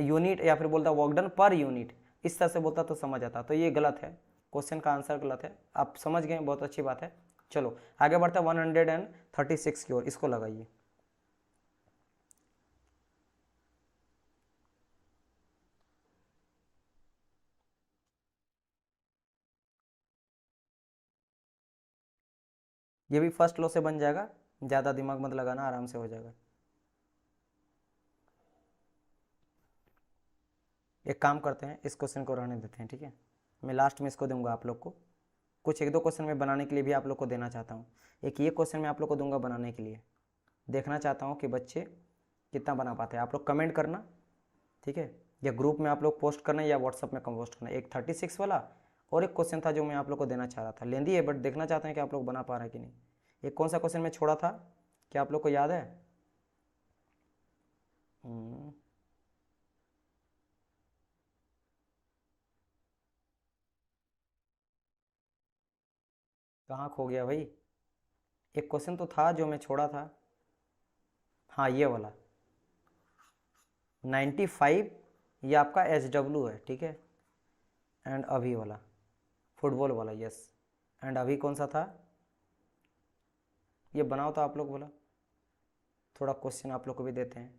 unit, या फिर बोलता वर्क डन पर यूनिट, इस तरह से बोलता तो समझ आता। तो ये गलत है, क्वेश्चन का आंसर गलत है, आप समझ गए, बहुत अच्छी बात है। चलो आगे बढ़ते हैं 136 की ओर, इसको लगाइए। ये भी फर्स्ट लॉ से बन जाएगा, ज़्यादा दिमाग मत लगाना, आराम से हो जाएगा। एक काम करते हैं, इस क्वेश्चन को रहने देते हैं, ठीक है। मैं लास्ट में इसको दूंगा आप लोग को, कुछ एक दो क्वेश्चन में बनाने के लिए भी आप लोग को देना चाहता हूँ। एक ये क्वेश्चन मैं आप लोग को दूंगा बनाने के लिए, देखना चाहता हूँ कि बच्चे कितना बना पाते हैं। आप लोग कमेंट करना, ठीक है, या ग्रुप में आप लोग पोस्ट करना या व्हाट्सअप में पोस्ट करना। एक 36 वाला और एक क्वेश्चन था जो मैं आप लोग को देना चाह रहा था, लेंदी है बट देखना चाहते हैं कि आप लोग बना पा रहे हैं कि नहीं। एक कौन सा क्वेश्चन मैं छोड़ा था, क्या आप लोग को याद है? कहाँ खो गया भाई? एक क्वेश्चन तो था जो मैं छोड़ा था, हाँ ये वाला 95, ये आपका SW है, ठीक है। एंड अभी वाला फुटबॉल वाला, यस। एंड अभी कौन सा था? ये बनाओ तो आप लोग बोला, थोड़ा क्वेश्चन आप लोग को भी देते हैं,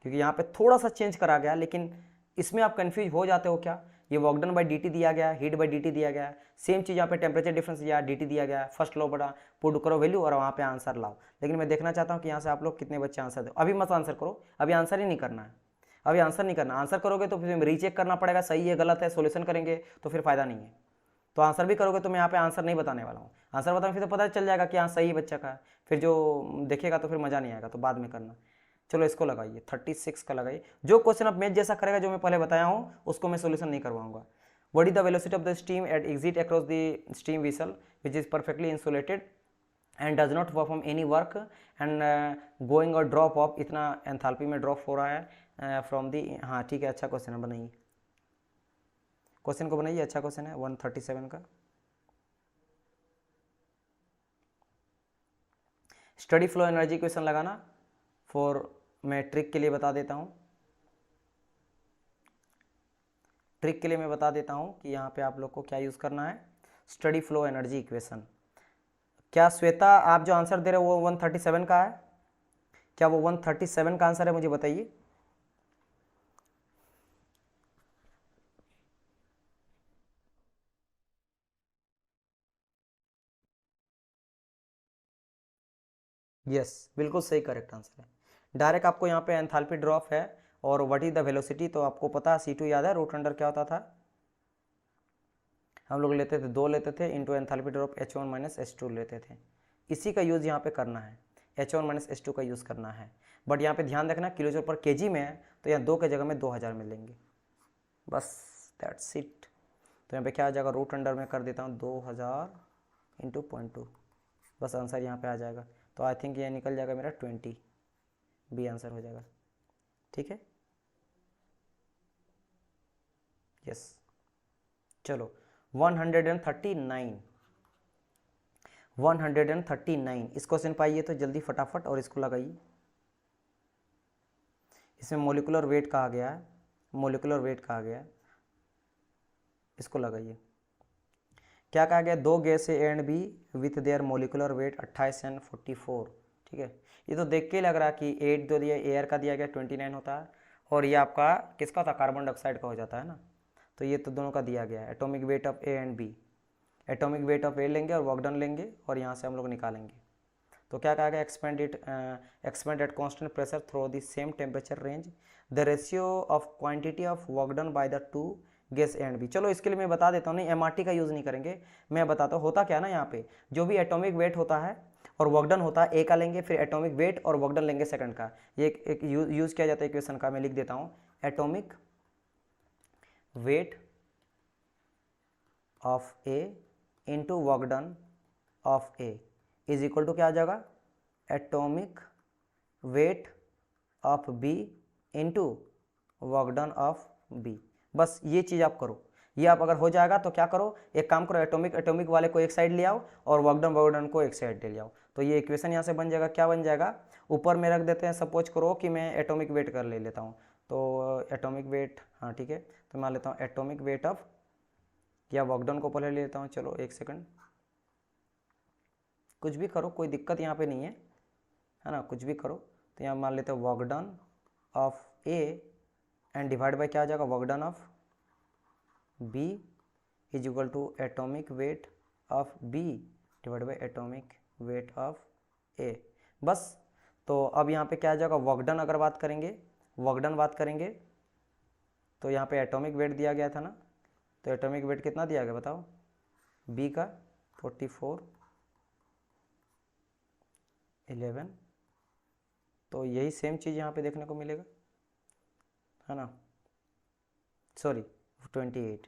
क्योंकि यहाँ पे थोड़ा सा चेंज करा गया, लेकिन इसमें आप कंफ्यूज हो जाते हो क्या, ये वर्क डन बाई dt दिया गया, हीट बाई dt दिया गया, सेम चीज़ यहाँ पे टेम्परेचर डिफरेंस या dt दिया गया, फर्स्ट लॉ बड़ा पुट करो वैल्यू और वहाँ पे आंसर लाओ। लेकिन मैं देखना चाहता हूँ कि यहाँ से आप लोग कितने बच्चे आंसर दो। अभी मत आंसर करो, अभी आंसर ही नहीं करना है, अभी आंसर नहीं करना। आंसर करोगे तो फिर रीचेक करना पड़ेगा, सही है गलत है, सोल्यूशन करेंगे तो फिर फायदा नहीं है। तो आंसर भी करोगे तो मैं यहाँ पे आंसर नहीं बताने वाला हूँ, आंसर बताऊँ फिर तो पता चल जाएगा कि हाँ सही बच्चा का है, फिर जो देखेगा तो फिर मज़ा नहीं आएगा, तो बाद में करना। चलो इसको लगाइए, 36 का लगाइए। जो क्वेश्चन अब मैच जैसा करेगा जो मैं पहले बताया हूँ उसको मैं सोल्यूशन नहीं करवाऊंगा। What is the velocity of the steam eight exit across the steam whistle which is perfectly insulated and does not perform any work and going और ड्रॉप ऑफ, इतना एंथैल्पी में ड्रॉप हो रहा है फ्रॉम दी, हाँ ठीक है, अच्छा क्वेश्चन है, बनाइए क्वेश्चन को, बनाइए, अच्छा क्वेश्चन है 137 का। स्टडी फ्लो एनर्जी क्वेश्चन लगाना, मैं ट्रिक के लिए बता देता हूँ, ट्रिक के लिए मैं बता देता हूँ कि यहाँ पे आप लोग को क्या यूज़ करना है, स्टडी फ्लो एनर्जी इक्वेशन। क्या श्वेता आप जो आंसर दे रहे हो वो 137 का है? क्या वो 137 का आंसर है, मुझे बताइए। यस, बिल्कुल सही करेक्ट आंसर है। डायरेक्ट आपको यहाँ पे एंथैल्पी ड्रॉप है और व्हाट इज द वेलोसिटी, तो आपको पता है C2 याद है, रूट अंडर क्या होता था, हम लोग लेते थे 2 लेते थे into enthalpy drop H1 minus H2 लेते थे। इसी का यूज़ यहाँ पे करना है, H1 माइनस H2 का यूज़ करना है। बट यहाँ पे ध्यान रखना किलो जूल पर केजी में है, तो यहाँ 2 के जगह में 2000 मिलेंगे, बस दैट्स इट। तो यहाँ पे क्या आ जाएगा, रूट अंडर में कर देता हूँ 2000 इंटू 0.2, बस आंसर यहाँ पे आ जाएगा। तो आई थिंक ये निकल जाएगा मेरा 20, बी आंसर हो जाएगा, ठीक है। यस, चलो 139 इस क्वेश्चन पाइए तो जल्दी फटाफट और इसको लगाइए। इसमें मोलिकुलर वेट कहा गया है, मोलिकुलर वेट कहा गया है, इसको लगाइए। क्या कहा गया, 2 gas A and B with their molecular weight 28 and 44, ठीक है। ये तो देख के लग रहा है कि 8 दो दिया, एयर का दिया गया 29 होता है, और ये आपका किसका होता है, कार्बन डाइऑक्साइड का हो जाता है ना। तो ये तो दोनों का दिया गया है, atomic weight of A and B. Atomic weight of A लेंगे और वर्क डन लेंगे और यहाँ से हम लोग निकालेंगे। तो क्या कहा गया, expand at constant pressure through the same temperature range, the ratio of quantity of work done by the two gas A and B. चलो इसके लिए मैं बता देता हूँ, नहीं MRT का यूज़ नहीं करेंगे, मैं बताता हूँ होता क्या ना, यहाँ पे जो भी एटॉमिक वेट होता है और वर्क डन होता है ए का लेंगे, फिर एटॉमिक वेट और वर्क डन लेंगे सेकंड का, ये एक यूज़ किया जाता है इक्वेशन का, मैं लिख देता हूँ, atomic weight of A into work done of A is equal to क्या आ जाएगा, atomic weight of B into work done of B. बस ये चीज़ आप करो, ये आप अगर हो जाएगा तो क्या करो, एक काम करो, एटॉमिक वाले को एक साइड ले आओ और वर्क डन को एक साइड ले आओ, तो ये इक्वेशन यहाँ से बन जाएगा, क्या बन जाएगा, ऊपर में रख देते हैं, सपोज करो कि मैं एटॉमिक वेट कर ले लेता हूँ, तो एटॉमिक वेट, हाँ ठीक है, तो मान लेता हूँ एटॉमिक वेट ऑफ, या वर्क डन को पहले ले लेता हूँ, चलो एक सेकंड, कुछ भी करो, कोई दिक्कत यहाँ पे नहीं है ना, कुछ भी करो। तो यहाँ मान लेते हैं work done of A and divide by क्या आ जाएगा, work done of B is equal to atomic weight of B divide by atomic weight of A, बस। तो अब यहाँ पे क्या आ जाएगा, वर्क डन अगर बात करेंगे, वर्क डन बात करेंगे तो यहाँ पे एटॉमिक वेट दिया गया था ना, तो एटॉमिक वेट कितना दिया गया बताओ, बी का 44 11, तो यही सेम चीज़ यहाँ पे देखने को मिलेगा, है ना, सॉरी 28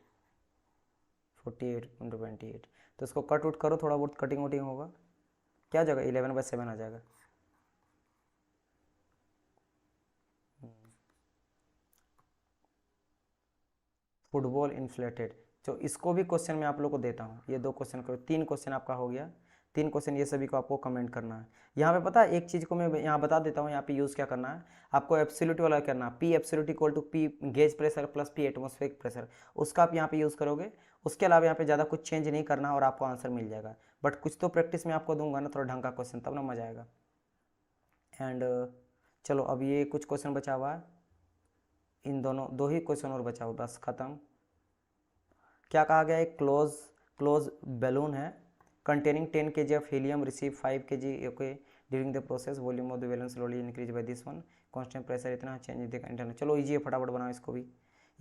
48 इंटू 28, तो इसको कट उट करो, थोड़ा बहुत कटिंग वटिंग होगा, क्या आ जाएगा 11/7 आ जाएगा। फुटबॉल इन्फ्लेटेड, तो इसको भी क्वेश्चन मैं आप लोग को देता हूँ, ये 2 क्वेश्चन करो, 3 क्वेश्चन आपका हो गया, 3 क्वेश्चन ये सभी को आपको कमेंट करना है। यहाँ पे पता है एक चीज़ को मैं यहाँ बता देता हूँ, यहाँ पे यूज़ क्या करना है, आपको एब्सोल्यूट वाला करना है, P absolute equal to P gauge pressure plus P atmospheric pressure, उसका आप यहाँ पे यूज़ करोगे, उसके अलावा यहाँ पे ज़्यादा कुछ चेंज नहीं करना और आपको आंसर मिल जाएगा। बट कुछ तो प्रैक्टिस में आपको दूंगा ना, थोड़ा ढंग का क्वेश्चन, तब ना मजा आएगा। एंड चलो अब ये कुछ क्वेश्चन बचा हुआ है, इन दोनों 2 ही क्वेश्चन और बचा हुआ, बस खत्म। क्या कहा गया, एक क्लोज बैलून है containing 10 kg of helium receive 5 kg okay during the process volume of the balloon slowly increase by this one constant pressure इतना चेंज देखा इंटरनल। चलो इजी है, फटाफट बनाओ इसको भी,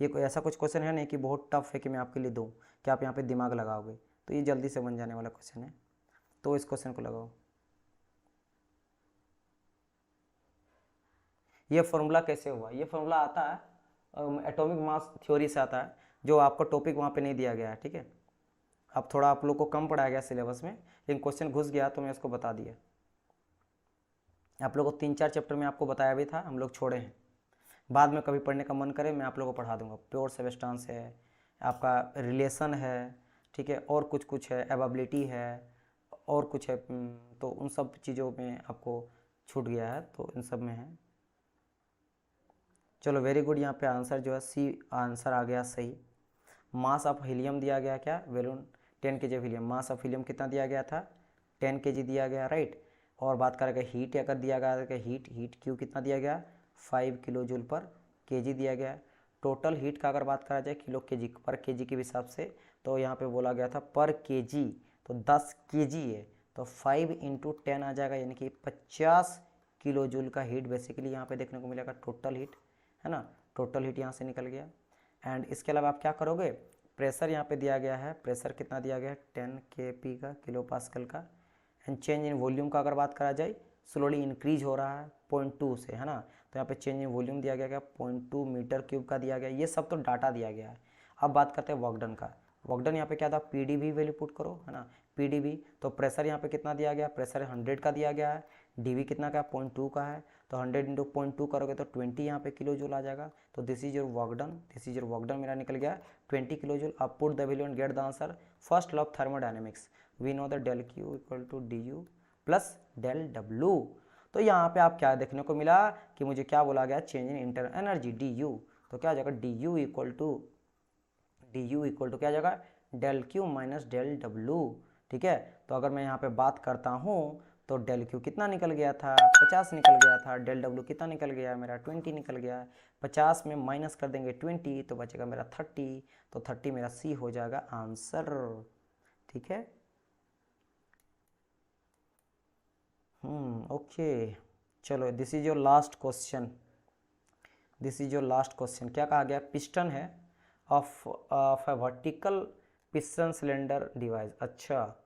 ये कोई ऐसा कुछ क्वेश्चन है नहीं कि बहुत टफ है कि मैं आपके लिए दूँ कि आप यहाँ पे दिमाग लगाओगे, तो ये जल्दी से बन जाने वाला क्वेश्चन है, तो इस क्वेश्चन को लगाओ। ये फॉर्मूला कैसे हुआ, ये फॉर्मूला आता है एटॉमिक मास थ्योरी से आता है, जो आपको टॉपिक वहाँ पे नहीं दिया गया है, ठीक है, अब थोड़ा आप लोग को कम पढ़ाया गया सिलेबस में, लेकिन क्वेश्चन घुस गया तो मैं इसको बता दिया। आप लोग को 3-4 चैप्टर में आपको बताया भी था, हम लोग छोड़े हैं, बाद में कभी पढ़ने का मन करे मैं आप लोगों को पढ़ा दूंगा। प्योर सबस्टेंस है, आपका रिलेशन है, ठीक है, और कुछ है, एबिलिटी है, और कुछ है, तो उन सब चीज़ों में आपको छूट गया है, तो इन सब में है। चलो वेरी गुड, यहाँ पे आंसर जो है सी आंसर आ गया सही। मास ऑफ हीलियम दिया गया क्या, balloon 10 kg of helium. Mass of helium कितना दिया गया था, 10 kg दिया गया, राइट। और बात करेंगे हीट अगर दिया गया तो हीट क्यू कितना दिया गया, 5 किलो जूल पर kg दिया गया। टोटल हीट का अगर बात करा जाए किलो kg पर kg के हिसाब से, तो यहाँ पे बोला गया था पर kg, तो 10 kg है, तो 5 × 10 आ जाएगा, यानी कि 50 किलो जूल का हीट बेसिकली यहाँ पे देखने को मिलेगा, टोटल हीट है ना। टोटल हीट यहाँ से निकल गया। एंड इसके अलावा आप क्या करोगे, प्रेशर यहाँ पे दिया गया है, प्रेशर कितना दिया गया है, 10 kP का, किलो पास्कल का। एंड चेंज इन वॉल्यूम का अगर बात करा जाए, स्लोली इंक्रीज हो रहा है 0.2 से, है ना। तो यहाँ पे चेंज इन वॉल्यूम दिया गया, 0.2 मीटर क्यूब का दिया गया। ये सब तो डाटा दिया गया है। अब बात करते हैं वर्क डन का। वर्क डन यहाँ पे क्या था, PdV वैल्यू पुट करो, है ना। PdV, तो प्रेशर यहाँ पे कितना दिया गया, प्रेशर 100 का दिया गया है, dV कितना का, 0.2 का है, तो 100 × 0.2 करोगे तो 20 यहाँ पे किलो जूल आ जाएगा। तो this is your work done, this is your work done मेरा निकल गया 20 किलो जूल। अब put the value and get the answer. First law of thermodynamics, we know the del Q equal to du plus del W। तो यहाँ पे आप क्या देखने को मिला कि मुझे क्या बोला गया, change in internal energy du, तो क्या आ जाएगा du इक्वल टू क्या आ जाएगा, del Q minus del W, ठीक है। तो अगर मैं यहाँ पे बात करता हूँ तो del Q कितना निकल गया था, 50 निकल गया था, del W कितना निकल गया मेरा, 20 निकल गया। 50 में माइनस कर देंगे 20 तो बचेगा मेरा 30, तो 30 मेरा सी हो जाएगा आंसर, ठीक है। ओके, चलो this is your last question, this is your last question. क्या कहा गया, पिस्टन है of a vertical piston cylinder device. अच्छा,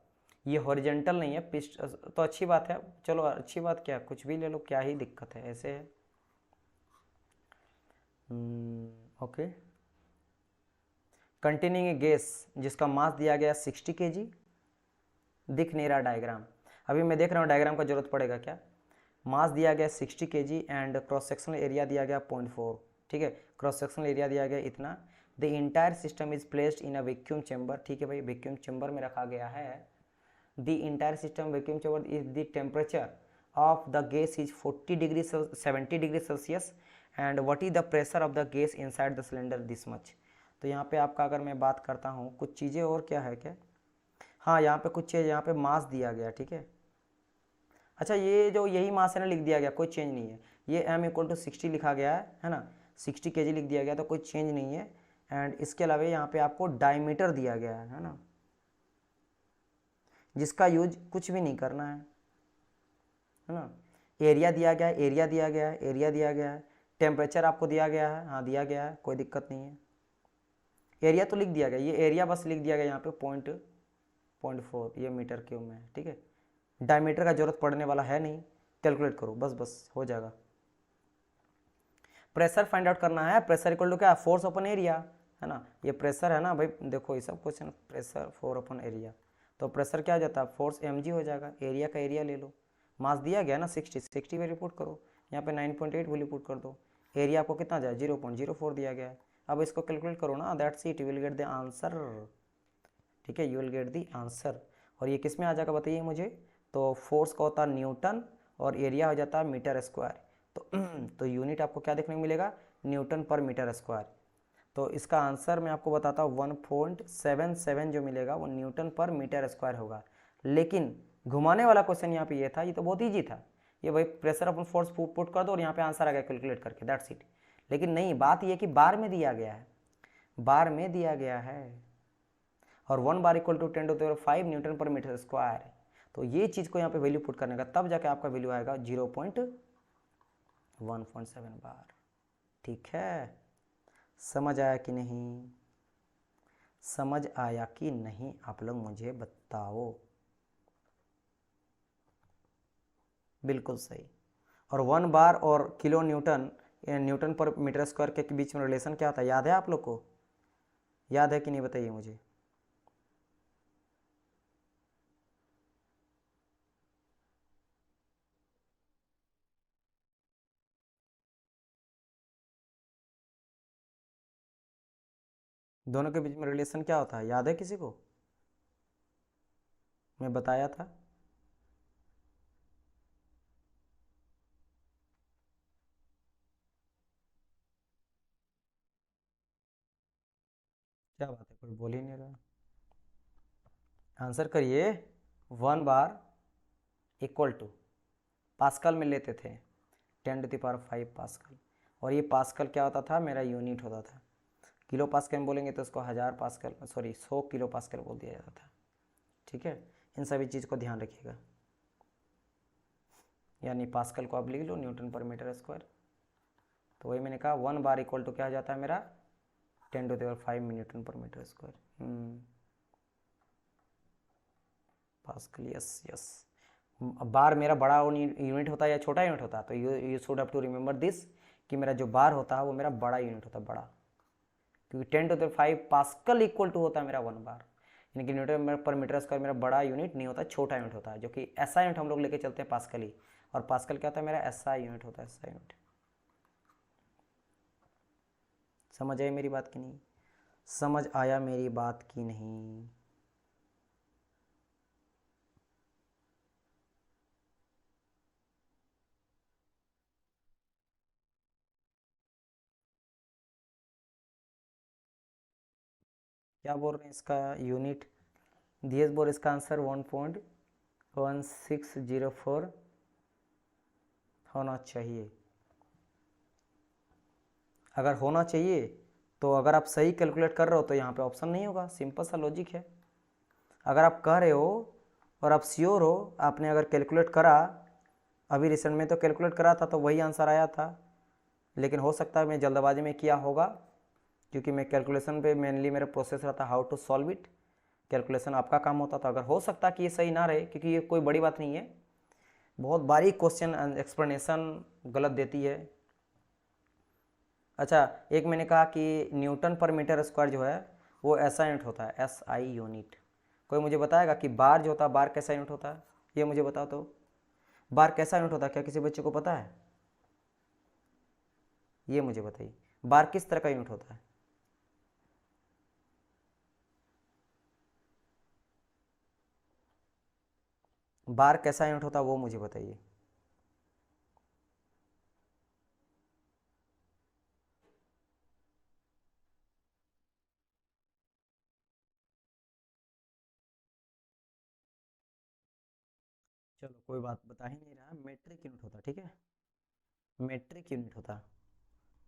ये हॉरिजेंटल नहीं है पिस्ट, तो अच्छी बात है, चलो अच्छी बात क्या, कुछ भी ले लो, क्या ही दिक्कत है, ऐसे है। ओके, कंटेनिंग ए गैस जिसका मास दिया गया 60 kg, दिख नहीं रहा डायग्राम, अभी मैं देख रहा हूँ डायग्राम का जरूरत पड़ेगा क्या। मास दिया गया 60 kg and cross sectional area दिया गया 0.4, ठीक है। क्रॉस सेक्शनल एरिया दिया गया इतना। The entire system is placed in a vacuum chamber, ठीक है भाई, वैक्यूम चैम्बर में रखा गया है। The entire system vacuum chamber is the temperature of the gas is 70 degree Celsius and what is the pressure of the gas inside the cylinder this much. तो यहाँ पे आपका अगर मैं बात करता हूँ कुछ चीज़ें और क्या है क्या, हाँ यहाँ पे कुछ चीज़, यहाँ पे मास दिया गया, ठीक है। अच्छा, ये जो यही मास है ना, लिख दिया गया, कोई चेंज नहीं है। ये m इक्वल टू 60 लिखा गया है ना, 60 kg लिख दिया गया, तो कोई चेंज नहीं है। एंड इसके अलावा यहाँ पे आपको डायमीटर दिया गया है ना, जिसका यूज कुछ भी नहीं करना है ना। एरिया दिया गया है, एरिया दिया गया है, एरिया दिया गया है। टेम्परेचर आपको दिया गया है, हाँ दिया गया है, कोई दिक्कत नहीं है। एरिया तो लिख दिया गया, ये एरिया बस लिख दिया गया यहाँ पे 0.4 ये मीटर क्यूब में है, ठीक है। डायमीटर का जरूरत पड़ने वाला है नहीं, कैलकुलेट करो बस बस हो जाएगा। प्रेशर फाइंड आउट करना है, प्रेशर इक्वल टू क्या, फोर्स अपन एरिया, है ना। ये प्रेशर है ना भाई, देखो ये सब क्वेश्चन प्रेशर 4 / एरिया, तो प्रेशर क्या हो जाता है, फोर्स mg हो जाएगा, एरिया का एरिया ले लो। मास दिया गया ना 60 वैल्यू पुट करो, यहाँ पे 9.8 वैल्यू पुट कर दो। एरिया आपको कितना जाए, 0.04 दिया गया है। अब इसको कैलकुलेट करो ना, that's it, you will gate the answer, ठीक है, you will gate the answer. और ये किस में आ जाएगा बताइए मुझे, तो फोर्स का होता है न्यूटन और एरिया हो जाता है मीटर स्क्वायर, तो यूनिट आपको क्या देखने को मिलेगा, न्यूटन पर मीटर स्क्वायर। तो इसका आंसर मैं आपको बताता हूँ 1.77 जो मिलेगा वो न्यूटन पर मीटर स्क्वायर होगा। लेकिन घुमाने वाला क्वेश्चन यहाँ पे ये था, ये तो बहुत ईजी था, ये भाई प्रेशर अपन फोर्स पुट कर दो और यहाँ पे आंसर आ गया कैलकुलेट करके, दैट्स इट। लेकिन नहीं, बात ये कि बार में दिया गया है, बार में दिया गया है, और 1 बार equal to 10⁵ newton per metre square. तो ये चीज़ को यहाँ पे वैल्यू पुट करने का, तब जाके आपका वैल्यू आएगा 0.1.7 बार, ठीक है। समझ आया कि नहीं, समझ आया कि नहीं, आप लोग मुझे बताओ। बिल्कुल सही। और 1 बार और kilo Newton, Newton per metre square के बीच में रिलेशन क्या होता है, याद है आप लोग को, याद है कि नहीं बताइए मुझे। दोनों के बीच में रिलेशन क्या होता है, याद है किसी को, मैं बताया था। क्या बात है, कोई बोल ही नहीं रहा। आंसर करिए। 1 बार इक्वल टू, पास्कल में लेते थे 10⁵ पास्कल, और ये पास्कल क्या होता था, मेरा यूनिट होता था। किलो पास्कल में बोलेंगे तो उसको 1000 पास्कल, सॉरी 100 किलो पास्कल बोल दिया जाता था। ठीक है, इन सभी चीज़ को ध्यान रखिएगा। यानी पास्कल को आप लिख लो न्यूटन पर मीटर स्क्वायर। तो वही मैंने कहा 1 बार इक्वल टू क्या हो जाता है मेरा, 10⁵ newton per metre square. Pascal, yes yes. Bar मेरा बड़ा यूनिट होता है या छोटा यूनिट होता है, तो you should have to remember this कि मेरा जो बार होता है वो मेरा बड़ा यूनिट होता है, बड़ा, क्योंकि 10⁵ पास्कल इक्वल टू होता है मेरा 1 बार। यानी कि न्यूटन पर मीटर स्क्वायर मेरा बड़ा यूनिट नहीं होता, छोटा यूनिट होता है, जो कि ऐसा यूनिट हम लोग लेके चलते हैं पास्कल ही। और पास्कल क्या होता है मेरा, ऐसा यूनिट होता है, ऐसा यूनिट। समझ आई मेरी बात की नहीं, समझ आया मेरी बात की नहीं? क्या बोल रहे हैं, इसका यूनिट दिएस बोल, इसका आंसर 1.1604 होना चाहिए। अगर होना चाहिए तो अगर आप सही कैलकुलेट कर रहे हो तो यहाँ पे ऑप्शन नहीं होगा, सिंपल सा लॉजिक है। अगर आप कह रहे हो और आप श्योर हो, आपने अगर कैलकुलेट करा, अभी रिसेंट में तो कैलकुलेट करा था तो वही आंसर आया था, लेकिन हो सकता है मैं जल्दबाजी में किया होगा, क्योंकि मैं कैलकुलेशन पे मेनली मेरा प्रोसेस रहता how to solve it, calculation आपका काम होता था। अगर हो सकता कि ये सही ना रहे, क्योंकि ये कोई बड़ी बात नहीं है, बहुत बारीक क्वेश्चन एक्सप्लेनेशन गलत देती है। अच्छा, एक मैंने कहा कि न्यूटन पर मीटर स्क्वायर जो है वो ऐसा यूनिट होता है, SI यूनिट। कोई मुझे बताएगा कि बार जो होता है, बार कैसा यूनिट होता है, ये मुझे बताओ तो। बार कैसा यूनिट होता है, क्या किसी बच्चे को पता है? ये मुझे बताइए, बार किस तरह का यूनिट होता है? बार कैसा यूनिट होता है वो मुझे बताइए। चलो कोई बात, बता ही नहीं रहा, मेट्रिक यूनिट होता, ठीक है, मेट्रिक यूनिट होता।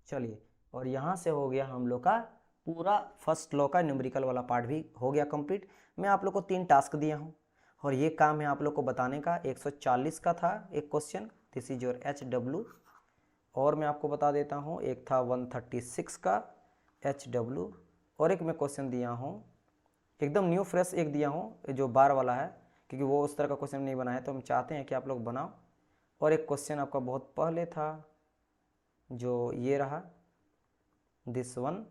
चलिए, और यहाँ से हो गया हम लोग का पूरा फर्स्ट लॉ का न्यूमेरिकल वाला पार्ट भी हो गया कंप्लीट। मैं आप लोग को 3 टास्क दिया हूँ, और ये काम है आप लोग को बताने का। 140 का था एक question, this is your HW। और मैं आपको बता देता हूँ, एक था 136 का HW, और एक मैं क्वेश्चन दिया हूँ एकदम न्यू फ्रेश एक दिया हूँ जो बार वाला है, क्योंकि वो उस तरह का क्वेश्चन नहीं बना है, तो हम चाहते हैं कि आप लोग बनाओ। और एक क्वेश्चन आपका बहुत पहले था जो ये रहा, दिस वन,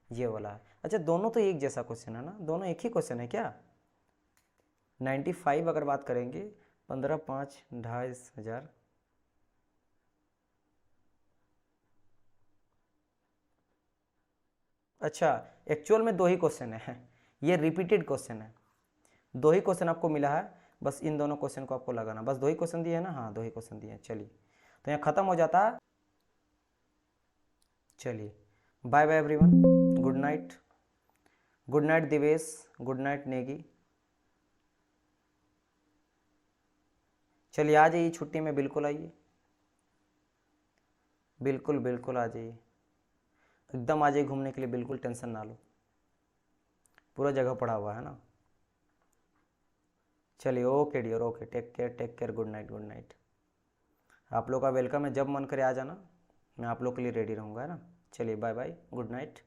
ये वाला है। अच्छा, दोनों तो एक जैसा क्वेश्चन है ना, दोनों एक ही क्वेश्चन है क्या? 95 अगर बात करेंगे, 15, 5, 2500। अच्छा, एक्चुअल में 2 ही क्वेश्चन है, ये रिपीटेड क्वेश्चन है, 2 ही क्वेश्चन आपको मिला है, बस इन दोनों क्वेश्चन को आपको लगाना, बस 2 ही क्वेश्चन दिए हैं ना, हाँ 2 ही क्वेश्चन दिए हैं। चलिए, तो यहाँ खत्म हो जाता है। चलिए, bye bye everyone, good night. Good night Divesh, good night Negi. चलिए आ जाइए, छुट्टी में बिल्कुल आइए, बिल्कुल बिल्कुल आ जाइए, एकदम आ जाइए घूमने के लिए, बिल्कुल टेंशन ना लो, पूरा जगह पड़ा हुआ है ना। चलिए, okay dear, okay, take care, take care, good night, good night. आप लोग का वेलकम है, जब मन करे आ जाना, मैं आप लोग के लिए रेडी रहूँगा, है ना। चलिए बाय बाय, गुड नाइट।